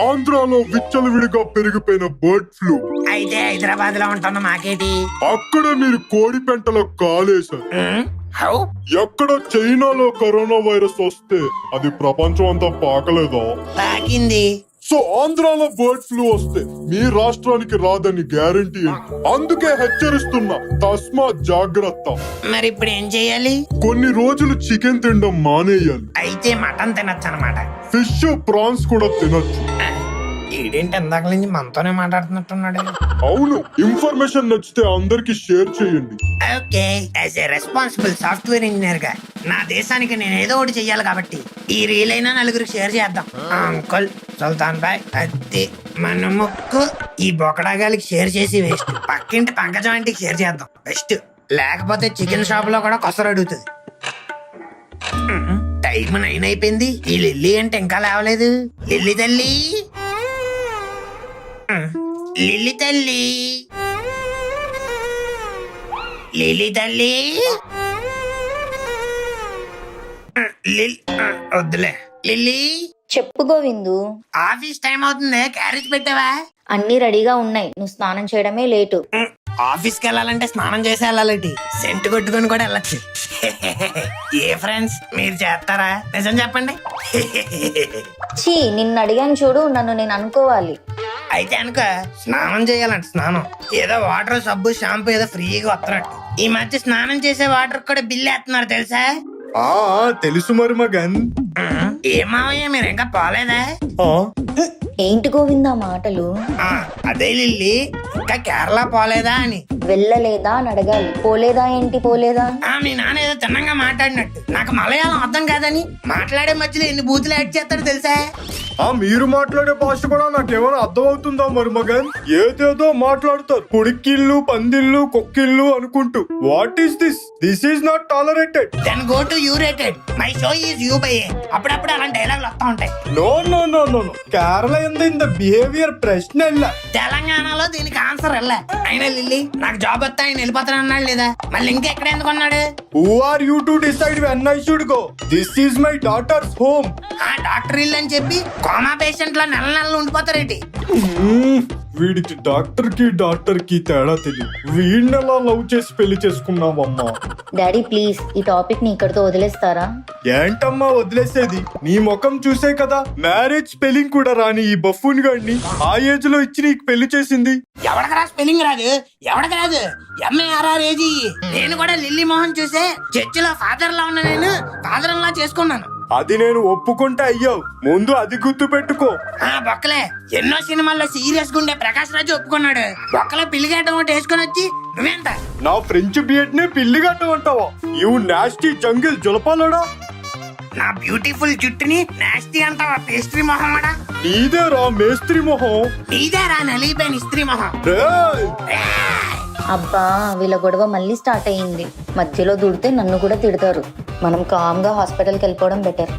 ఆంధ్రాలో విచ్చలవిడిగా పెరిగిపోయిన బర్డ్ ఫ్లూ. అయితే హైదరాబాద్ లో ఉంటున్న మాకేటి? అక్కడ మీరు కోడి పెంటలో కాలేశారు. హౌ? ఎక్కడ చైనాలో కరోనా వైరస్ వస్తే అది ప్రపంచం అంతా పాకలేదా? తాకింది. సో ఆంధ్రాలో బర్డ్ ఫ్లూ వస్తే మీ రాష్ట్రానికి రాదని గ్యారంటీ ఏంటి? అందుకే హెచ్చరిస్తున్నా, తస్మాత్ జాగ్రత్త. మరి ఇప్పుడు ఏం చెయ్యాలి? కొన్ని రోజులు చికెన్ తినడం మానేయాలి. అయితే మటన్ తినొచ్చు అనమాట. ఫిష్, ప్రాన్స్ కూడా తినొచ్చు. ఈడేంటి ఇందాక నుంచి మనతోనే మాట్లాడుతున్నట్టున్నాడు. అవును, ఇన్ఫర్మేషన్ నచ్చితే అందరికి షేర్ చేయండి. Okay, as a responsible software engineer గా నా దేశానికి నేను ఏదో ఒకటి చెయ్యాలి కాబట్టి ఈ రీల్ అయినా నలుగురికి షేర్ చేద్దాం. అంకుల్ సుల్తాన్ బాయ్ అత్తి మన ముక్కు ఈ బొకడాగాలికి షేర్ చేసి వేస్ట్. పక్కింటి పంకజం ఆంటీకి షేర్ చేద్దాం బెస్ట్. లేకపోతే చికెన్ షాప్ లో కూడా కొసరు అడుగుతుంది. టైం 9 అయిపోయింది. ఈ లిల్లీ అంటే ఇంకా లేవలేదు. లిల్లీ తల్లి, లిల్లీ తల్లి, లిల్లీ తల్లి, వద్దులే. లిల్లీ, చెప్పు గోవిందు. ఆఫీస్ టైం అవుతుంది, క్యారేజ్ పెట్టావా? అన్ని రెడీగా ఉన్నాయి, నువ్వు స్నానం చేయడమే లేటు. ఆఫీస్కి వెళ్ళాలంటే స్నానం చేసి వెళ్ళాలి. సెంటు కొట్టుకొని కూడా వెళ్ళచ్చు. ఏ ఫ్రెండ్స్, మీరు చేస్తారా? నిజం చెప్పండి. ఛీ, నిన్ను అడిగాను చూడు, నన్ను నేను అనుకోవాలి. అయితే అనుక స్నానం చేయాలంట. స్నానం ఏదో వాటర్, సబ్బు, షాంపూ ఏదో ఫ్రీగా వస్తున్నట్టు. ఈ మధ్య స్నానం చేసే వాటర్ కూడా బిల్లు వేస్తున్నారు తెలుసా? ఆ తెలుసు మరుమగన్. ఏమావయ్య, మీరు ఇంకా పోలేదా? ఆ, ఏంటి గోవిందా మాటలు? అదే లిల్లీ, ఇంకా కేరళ పోలేదా అని. వెళ్ళలేదా అని అడగాలి, పోలేదా ఏంటి పోలేదా? మీ నాన్న ఏదో తిన్నంగా మాట్లాడినట్టు. నాకు మలయాళం అర్థం కాదని మాట్లాడే మధ్యలో ఎన్ని బూతులు యాడ్ చేస్తాడు తెలుసా? మీరు మాట్లాడే భాష కూడా నాకేమైనా అర్థం అవుతుందా మరుమగన్? ఏదేదో మాట్లాడతారు, పుడికిళ్ళు, పందిళ్ళు, కొక్కిళ్ళు అనుకుంటూ. What is this? This is not tolerated. Then go to U rated. My show is U by. అప్పుడప్పుడు అలాంటి డైలాగులు వస్తా ఉంటాయి. No no no no no, Kerala ఇంద బిహేవియర్ ప్రశ్న ಇಲ್ಲ. తెలంగాణలో దీనికి ఆన్సర్ వెళ్ళా. అయినా లిల్లీ, నాకు జాబ్ వస్తే ఆయన వెళ్ళిపోతాను అన్నాడు లేదా? మళ్ళీ ఇంకా ఎక్కడ ఎందుకు అన్నాడు? Who are you to decide when I should go? This is my daughter's home. ఆ డాక్టర్ ఇల్లు అని చెప్పి కోమా పేషెంట్ లా నెల నెలలు ఉండిపోతారేంటి? వీడికి డాక్టర్ కి తేడా తెలియదు. వీడినెలా లవ్ చేసి పెళ్లి చేసుకున్నావమ్మా? డాడీ ప్లీజ్, ఈ టాపిక్ ని ఇక్కడితో వదిలేస్తారా? ఏంటమ్మా వదిలేసేది? నీ ముఖం చూసే కదా మ్యారేజ్ స్పెల్లింగ్ కూడా రాని ఈ బఫూన్ గాడిని ఆ ఏజ్ లో ఇచ్చి నీకు పెళ్లి చేసింది. ఎవడకరా స్పెల్లింగ్ రాదు? ఎవడకి రాదు? MARRAGE. నేను కూడా లిల్లీ మోహన్ చూసే చర్చిలో ఫాదర్ లా ఉన్న నేను ఫాదర్ లా చేసుకున్నాను. అది నేను ఒప్పుకుంటే అయ్యావు, ముందు అది గుర్తు పెట్టుకో. బొక్కలే, ఎన్నో సినిమాల్లో సీరియస్ గా ఉండే ప్రకాష్ రాజు ఒప్పుకున్నాడు. బొక్కలో పిల్లిగడ్డ ఒకటి వేసుకొని వచ్చి నువ్వెంత? నా ఫ్రెంచ్ బియడ్ నే పిల్లిగట్ట అంటావా? యూ నాస్టీ జంగిల్ జులపాలడా. నా బ్యూటిఫుల్ జుట్టుని నాస్తి అంటావా పేస్ట్రీ మొహమ్మడా? నీదేరా మేస్త్రి మొహం. నీదేరా నలిగిపోయిన ఇస్త్రీ మొహం. రేయ్! అబ్బా, వీళ్ళ గొడవ మళ్ళీ స్టార్ట్ అయ్యింది. మధ్యలో దూడితే నన్ను కూడా తిడతారు. మనం కామ్ గా హాస్పిటల్కి వెళ్ళిపోవడం బెటర్.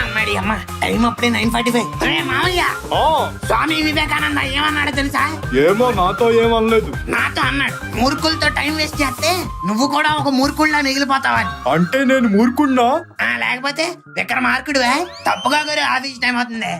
అమ్మాడి అమ్మ, టైం అప్పుడే 9:45. మామయ్య, ఆ, స్వామి వివేకానంద ఏమన్నాడు తెలుసా? ఏమో నాతో ఏమనలేదు. నాతో అన్నాడు, మూర్ఖులతో టైం వేస్ట్ చేస్తే నువ్వు కూడా ఒక మూర్ఖుల్లా మిగిలిపోతావని. అంటే నేను మూర్ఖున్నా? లేకపోతే విక్రమార్కుడువే. తప్పుగా గురి, ఆఫీస్ టైం అవుతుంది.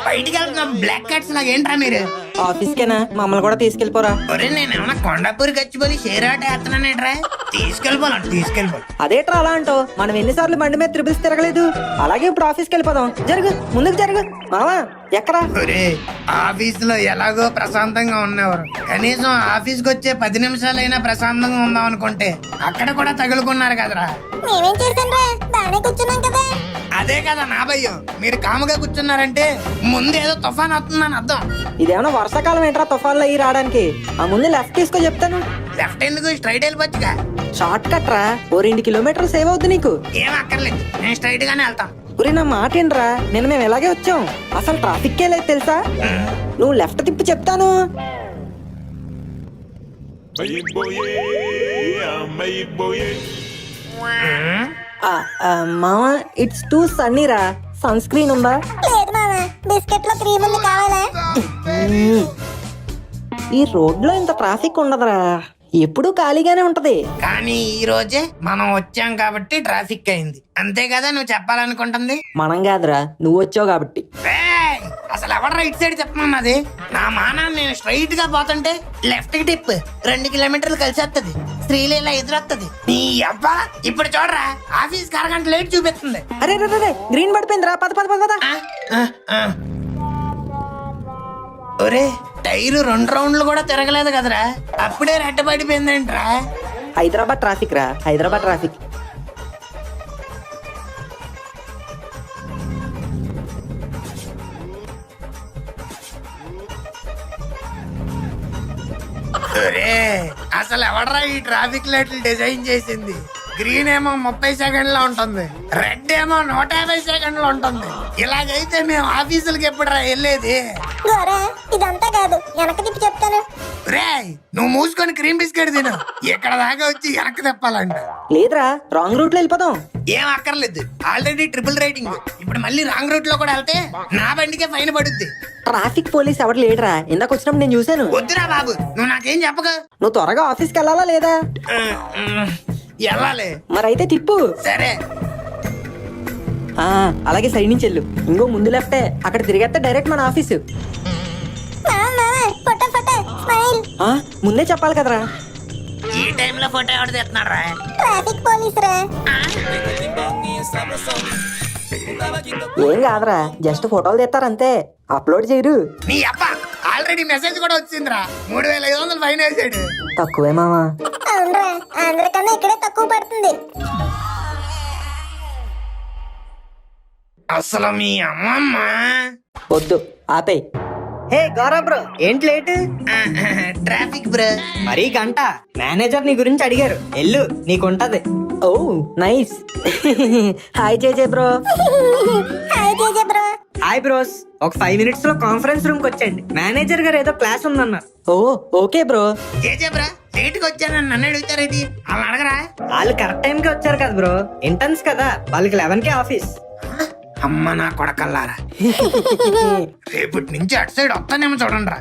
బయటికి వెళ్తున్నాం బ్లాక్ క్యాట్స్ లాగా. ఏంట్రా మీరు? ఆఫీస్కేనా? మమ్మల్ని కూడా తీసుకెళ్ళిపోరా. ఒరే, నేను ఏమన్నా కొండాపూరి గచ్చిపోయి షేరాట వేస్తున్నానేట్రా? తీసుకెళ్ళిపోవాలి. అదేట్రా అలా అంటావు? మనం ఎన్నిసార్లు బండి మీద త్రిబుల్స్ తిరగలేదు. అలాగే ఇప్పుడు ఆఫీస్కి వెళ్ళిపోదాం. జరుగు, ముందుకు జరుగు. మావా ఎక్కడా? ఒరే, ఆఫీస్ లో ఎలాగో ప్రశాంతంగా ఉన్నవారు, కనీసం ఆఫీస్కి వచ్చే 10 నిమిషాలైనా ప్రశాంతంగా ఉందాం అనుకుంటే అక్కడ కూడా తగులుకున్నారు కదరా. మేమేం చేశాను? దానే కూర్చున్నాం కదా. అదే కదా నా భయం. మీరు కాముగా కూర్చున్నారంటే ముందేదో తుఫాన్ వస్తుందని అర్థం. ఇదేమన్నా వర్షాకాలం ఏంట్రా తుఫాన్లో అయ్యి రావడానికి? ఆ ముందు లెఫ్ట్ తీసుకో చెప్తాను. లెఫ్ట్ ఎందుకు, స్ట్రైట్ వెళ్ళిపోవచ్చుగా. షార్ట్ కట్ రా, ఓ 2 కిలోమీటర్లు సేవ్ అవుద్ది నీకు. ఏం అక్కర్లేదు, నేను స్ట్రైట్ గానే వెళ్తాను. ఒరే నా మాట ఏంట్రా, నిన్న మేము ఎలాగే వచ్చాం, అసలు ట్రాఫిక్ లేదు తెలుసా? నువ్వు లెఫ్ట్ తిప్పి చెప్తాను. మావా, ఇట్స్ టూ సన్నీ రా. సన్ స్క్రీన్ ఉందా? లేదు మామ, బిస్కెట్ లో క్రీమ్ ఉంది, కావాలా? ఈ రోడ్లో ఇంత ట్రాఫిక్ ఉండదురా, ఎప్పుడూ ఖాళీగానే ఉంటది. కానీ ఈ రోజే మనం వచ్చాం కాబట్టి ట్రాఫిక్ అయింది, అంతే కదా నువ్వు చెప్పాలనుకుంటుంది? మనం కాదురా, నువ్వు వచ్చావు కాబట్టి. ఏయ్, అసలు ఎవరు రైట్ సైడ్ చెప్పమన్నది? నా మానాన్ని నేను స్ట్రైట్ గా పోతుంటే లెఫ్ట్ కి టిప్ 2 కిలోమీటర్లు కలిసి వస్తుంది. శ్రీలీల ఎదురొస్తుంది. నీ అబ్బా, ఇప్పుడు చూడరా, ఆఫీస్ కి 1 గంట లేట్ చూపిస్తుంది. అరే రే, గ్రీన్ పడిపోయిందిరా, పద పద పద పద. ఒరే, టైరు 2 రౌండ్లు కూడా తిరగలేదు కదరా, అప్పుడే రెట్ట పడిపోయిందేంట్రా? హైదరాబాద్ ట్రాఫిక్ రా, హైదరాబాద్ ట్రాఫిక్. ఒరే, అసలు ఎవడరా ఈ ట్రాఫిక్ లైట్లు డిజైన్ చేసింది? గ్రీన్ ఏమో 30 సెకండ్లో ఉంటుంది, రెడ్ ఏమో 150 సెకండ్లో ఉంటుంది. ఇలాగైతే మేము ఆఫీసులకి ఎప్పుడురా వెళ్ళేది? గోరా ఇదంతా కాదు, వెనక తిప్పి చెప్తాను. రే, నువ్వు మూసుకొని క్రీమ్ బిస్కెట్ తిను, ఇక్కడ దాకా వచ్చి వెనక్కి తిప్పాలంట. లేదురా, రాంగ్ రూట్ లో వెళ్ళిపోదాం. ఏం అక్కర్లేదు, ఆల్రెడీ ట్రిపుల్ రైటింగ్. ఇప్పుడు మళ్ళీ రాంగ్ రూట్ లో కూడా వెళ్తే నా బండికే ఫైన్ పడుద్ది. ట్రాఫిక్ పోలీస్ ఎవరు లేడరా, ఇందాక వచ్చినప్పుడు నేను చూశాను. వద్దురా బాబు, నువ్వు నాకేం చెప్పగా. నువ్వు త్వరగా ఆఫీస్కి వెళ్ళాలా లేదా? వెళ్ళాలి. మరైతే తిప్పు. సరే. అలాగే సైడ్ నుంచి వెళ్ళు, ఇంకో ముందు లెఫ్టే, అక్కడ తిరిగేస్తే డైరెక్ట్ మన ఆఫీసు. ముందే చెప్పాలి కదరా. ఈ టైంలో ఫోటో ఎవరు తెస్తున్నారా? ట్రాఫిక్ పోలీస్ రా. ఏం కాదురా, జస్ట్ ఫోటోలు తీస్తారంతే, అప్లోడ్ చేయరు. నీ అబ్బా, ఆల్రెడీ మెసేజ్ కూడా వచ్చిందిరా, 3500 ఫైన్ వేసాడు. తక్కువే మామా. అవునరా, అందరికన్నా ఇక్కడే తక్కువ పడుతుంది. అసలు మీ అమ్మమ్మ. వద్దు, ఆపేయ్. హే గౌరవ్ బ్రో, ఏంటి లేట్? Traffic bro. మరీ గంట. మేనేజర్ నీ గురించి అడిగారు, ఎల్లు నీకుంటది. ఓ నైస్. హాయ్ జేజే బ్రో. హాయ్ జేజే బ్రో. హాయ్ బ్రోస్, ఒక 5 minutes లో కాన్ఫరెన్స్ రూమ్ కి వచ్చండి, మేనేజర్ గారు ఏదో క్లాస్ ఉందన్నారు. ఓ ఓకే బ్రో. ఏజే బ్రో, లేట్ గా వచ్చానని నన్ను అడుగుతారేంటి? అలా అడగరా? వాళ్ళు కరెక్ట్ టైం కి వచ్చారు కదా బ్రో, ఇంటర్న్స్ కదా, వాళ్ళకి 11కే ఆఫీస్. అమ్మ నా కొడకల్లారా, రేపటి నుంచి అటు సైడ్ వస్తానేమో చూడండి రా.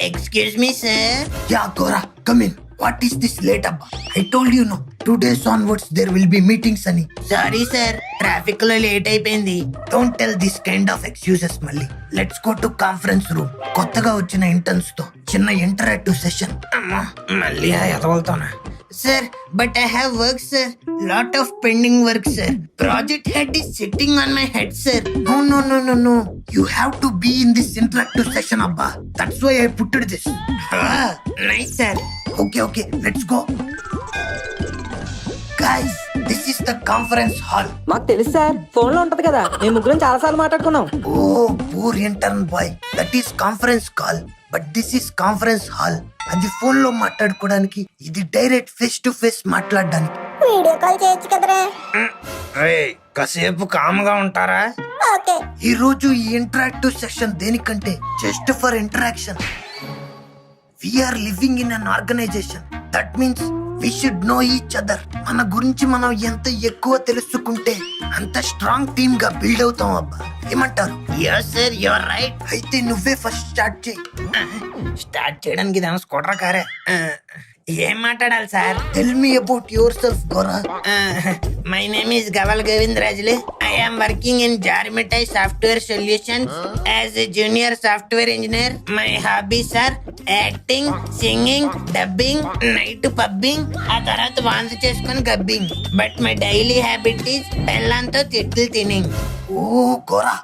Excuse me sir. Yeah Gora, come in. What is this late అబ్బా? I told you no 2 days onwards there will be meetings అని. సారీ సార్, ట్రాఫిక్ లో లేట్ అయిపోయింది. Don't tell this kind of excuses మళ్ళీ. Let's go to conference room. కొత్తగా వచ్చిన interns తో చిన్న interactive session. అమ్మా, మళ్ళీ ఎదవలుతోనా? Sir, but I have work, sir. Lot of pending work, sir. Project head is sitting on my head, sir. No. You have to be in this interactive session, Abba. That's why I put this. Nice, sir. Okay. Let's go. Guys, this is the conference hall. మాకు తెలుసు sir, phone లో ఉంటది కదా, మేము ముగ్గురం చాలా సార్లు మాట్లాడుకున్నాం. Oh, poor intern boy. That is conference call. But this is conference hall. అది ఫోన్ లో మాట్లాడుకోవడానికి, ఇది డైరెక్ట్ ఫేస్ టు ఫేస్ మాట్లాడడానికి. వీడియో కాల్ చేయొచ్చు కదరా. కాసేపు కామ్గా ఉంటారా? ఓకే. ఈ రోజు ఈ ఇంటరాక్టివ్ సెషన్ దేనికంటే just for interaction. We are living in an organisation. That means we should know each other. మన గురించి మనం ఎంత ఎక్కువ తెలుసుకుంటే అంత స్ట్రాంగ్ టీమ్ గా బిల్డ్ అవుతాం అబ్బా. ఏమంటారు? yes sir, you are right. అయితే నువ్వే ఫస్ట్ స్టార్ట్ చేయి. స్టార్ట్ చేయడానికి ఇదేమో స్కూటర్ కారే. ఏం మాట్లాడాలి sir? Tell me about yourself Gora. My name is Gaval Govind రాజులే. ఐ ఆమ్ వర్కింగ్ ఇన్ జార్మిటై software solutions as a junior software engineer. My hobbies are acting, singing, dubbing, night pubbing, ఆ తర్వాత వాంతి చేసుకుని గబ్బింగ్. But my daily habit is బెల్లంతో తిట్లు తినింగ్. ఓ గోరా,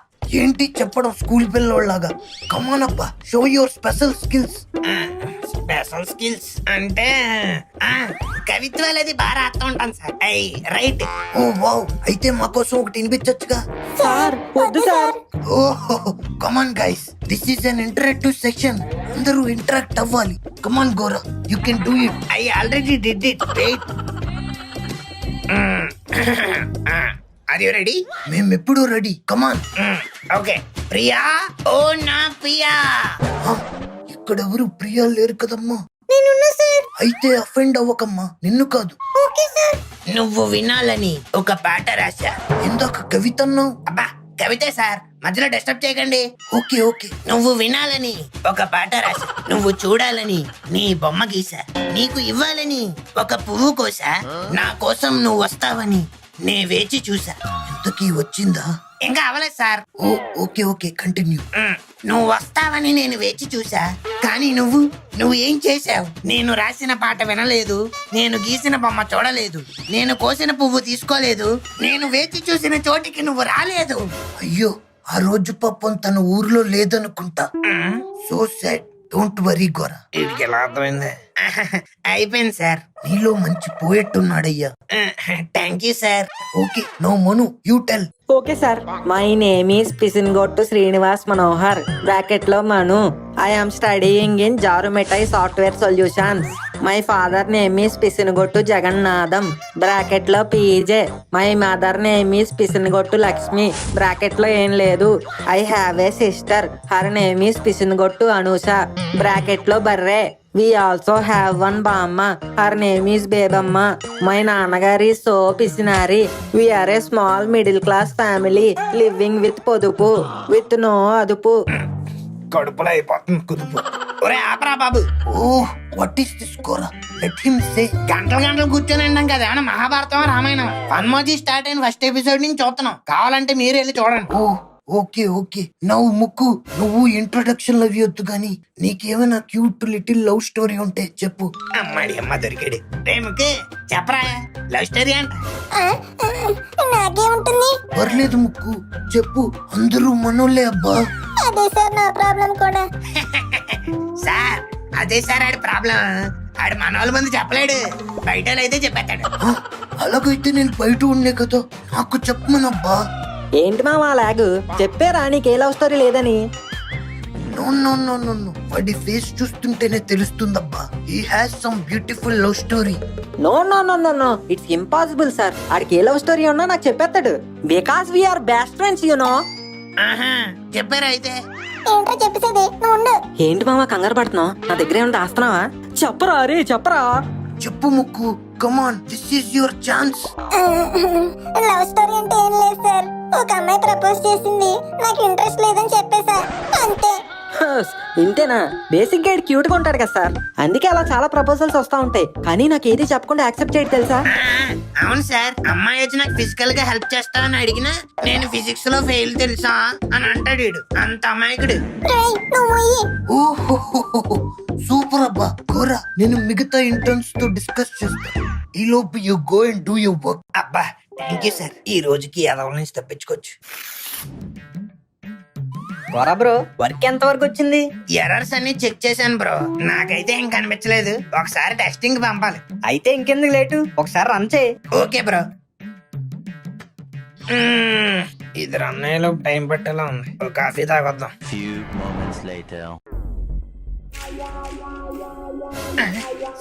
ఏంటి చెప్పడం స్కూల్ పిల్లోళ్ళగా? కమాన్ అబ్బా, show your special skills. Special skills అంటే కవిత్వాలు అది బాగా రాస్తూ ఉంటాను సార్. రైట్. ఓ వావ్, అయితే మా కోసం ఒకటి వినిపించొచ్చుగా? సార్ వద్దు సార్. ఓహో, come on guys, this is an interactive section. అందరూ ఇంటరాక్ట్ అవ్వాలి. Come on Gora, you can do it. I already did it. Wait. Are you ready? మేమెప్పుడు రెడీ. కమాన్. ఓకే. ప్రియా, ఓ నా ప్రియా. ఇక్కడ ఎవరు ప్రియా లేరు కదమ్మా. నేనున్నా సార్. అయితే అఫెండ్ అవ్వకమ్మా, నిన్ను కాదు. Okay sir. నువ్వు వినాలని ఒక పాట రాశా. ఇందాక కవిత అన్నావు. అబ్బా, కవితే సార్, మధ్యలో డిస్టర్బ్ చేయకండి. ఓకే. నువ్వు వినాలని ఒక పాట రాశా. నువ్వు చూడాలని నీ బొమ్మ గీసా. నీకు ఇవ్వాలని ఒక పువ్వు కోసా. నా కోసం నువ్వు వస్తావని నే వేచి చూసా. ఎంతకీ వచ్చిందా? ఇంకా అవ్వలేదు సార్. Okay, continue. నువ్వు వస్తావని నేను వేచి చూసా, కానీ నువ్వు ఏం చేసావు? నేను రాసిన పాట వినలేదు, నేను గీసిన బొమ్మ చూడలేదు, నేను కోసిన పువ్వు తీసుకోలేదు, నేను వేచి చూసిన చోటికి నువ్వు రాలేదు. అయ్యో, ఆ రోజు పాపం తన ఊర్లో లేదనుకుంటా. So sad. Don't worry Gora. వీడికి ఎలా అర్థమైంది? అయిపోయింది సార్. నీలో మంచి పోయెట్ ఉన్నాడయ్యా. Thank you sir. Okay no Manu you tell. Okay sir. My name is Pisingottu Srinivas Manohar bracket లో Manu. I am studying in జారుమెటై software solutions. My father name is Pisingottu Jagannatham bracket లో PJ. My mother name is Pisingottu Lakshmi bracket లో ఏం లేదు. I have a sister. Her name is పిసిన్గొట్టు Anusha bracket లో బర్రే. We also have one బామ్మ. Her name is Bebamma. My నాన్నగారి so పిసినారి. We are a small middle class family living with పొదుపు with no అదుపు. కడుపులో అయిపోతుంది కుదుపు. ఒరే ఆపరా బాబు. Oh what is this Gora? Let him say. గంటలు గంటలు కూర్చొని ఉన్నాం కదా, ఏమన్నా మహాభారతం రామాయణం? ఫన్మోజీ స్టార్ట్ అయిన ఫస్ట్ ఎపిసోడ్ నుంచి చూస్తున్నాం. కావాలంటే మీరు వెళ్ళి చూడండి. Oh okay okay. నవ్వు ముక్కు, నువ్వు ఇంట్రొడక్షన్ లవ్ వద్దు గాని నీకేమైనా క్యూట్ లిటిల్ లవ్ స్టోరీ ఉంటే చెప్పు. అమ్మాడి అమ్మ దొరికాడు. రే ముక్కు చెప్పరా లవ్ స్టోరీ అంట. నాకేముంటుంది? పర్లేదు ముక్కు చెప్పు, అందరూ మనోళ్ళే అబ్బా. అదే సార్ నా ప్రాబ్లం కూడా. సార్ అదే సార్ ఆడి ప్రాబ్లం. ఆడు మనోళ్ళ మంది చెప్పలేడు, బయట అయితే చెప్పేస్తాడు. అలాగైతే నేను బయట ఉండే కదా, నాకు చెప్పమనబ్బా. ఏంటి మామ లాగు? చెప్పారా నీకు ఏ లవ్ స్టోరీ లేదని? No no no no no, వాడి ఫేస్ చూస్తుంటేనే తెలుస్తుందబ్బా. He has some beautiful love story. No no no no no, it's impossible sir. ఆడికి ఏ లవ్ స్టోరీ ఉన్నా నాకు చెప్పేస్తాడు. Because we are best friends you know. ఆహా చెప్పారా అయితే? ఏంటో చెప్పేసేది నువ్వు ఉండు. ఏంటి మామ కంగారు పడుతున్నావు? నా దగ్గర ఏమైనా దాస్తున్నావా? చెప్పరా రే చెప్పరా. చెప్పు ముక్కు, come on this is your chance. Love story అంటే ఏం లేదు సార్. ఒక అమ్మాయి ప్రపోజ్ చేసింది, నాకు ఇంట్రెస్ట్ లేదని చెప్పేసా, అంతే. ఇంతేనా? బేసిక్ గైడ్ క్యూట్ గా ఉంటాడు కదా సార్, అందుకే అలా చాలా ప్రపోజల్స్ వస్తా ఉంటాయి. కానీ నాకు ఏది చెప్పకుండా యాక్సెప్ట్ చేయడు తెలుసా? అవును సార్, అమ్మాయి వచ్చి నాకు ఫిజికల్ గా హెల్ప్ చేస్తావని అడిగినా నేను ఫిజిక్స్ లో ఫెయిల్ తెలుసా అని అంటాడు వీడు. అంత అమాయకుడు. రేయ్, నువ్వు మొయ్యి. ఓహో సూపర్ అబ్బా. కోరా నేను మిగతా ఇంటర్న్స్ తో డిస్కస్ చేస్తా. ఈ లోపు you go and do your work. అబ్బా థ్యాంక్ యూ సార్. ఈ రోజుకి ఎదవల నుంచి తప్పించుకోవచ్చు. కొరా బ్రో, వర్క్ ఎంత వరకు వచ్చింది? ఎర్రర్స్ అన్ని చెక్ చేశాను బ్రో, నాకైతే ఏం కనిపించలేదు. ఒకసారి టెస్టింగ్ పంపాలి. అయితే ఇంకెందుకు లేటు, ఒకసారి రన్ చేయి. Okay bro. ఇది అన్నయ్యలో టైం పట్టేలా ఉంది. ఒక కాఫీ తాగొద్దాం. Few moments later.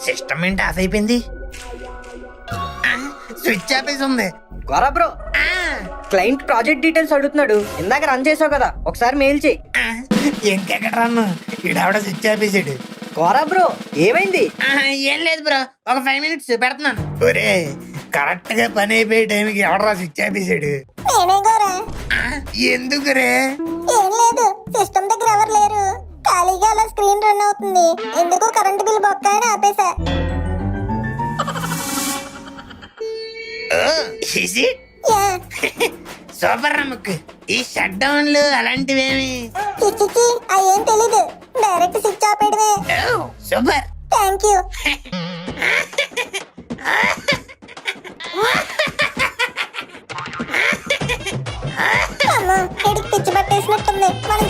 సిస్టమ్ ఏంటి ఆఫ్ అయిపోయింది? స్విచ్ ఆఫీస్ ఉంది. కొరా బ్రో, క్లయింట్ ప్రాజెక్ట్ డీటెయిల్స్ అడుగుతున్నాడు. ఇందాక రన్ చేసావు కదా, ఒకసారి మెయిల్ చేయి. ఇంకెక్కడ రన్ను, ఈడావిడ స్విచ్ ఆపేసాడు. కొరా బ్రో ఏమైంది? ఏం లేదు బ్రో, ఒక 5 minutes పెడుతున్నాను. ఒరే కరెక్ట్ గా పని అయిపోయే టైంకి ఎవడరా స్విచ్ ఆపేసాడు? నేనే గోరా. ఎందుకు రే? ఏం లేదు, సిస్టమ్ దగ్గర ఎవరు లేరు, ఖాళీగా అలా స్క్రీన్ రన్ అవుతుంది. ఎందుకు కరెంట్ బిల్ బొక్క అని ఆపేసా. యా. సూపర్ రమ్మకు. ఈ షట్ డౌన్లు అలాంటివేమి చిచ్చిచి అయ్యేం తెలీదు, డైరెక్ట్ స్విచ్ ఆపేయడమే. సూపర్. Thank you. అమ్మో, ఇడికి పిచ్చి పట్టేసినట్టుంది. మనం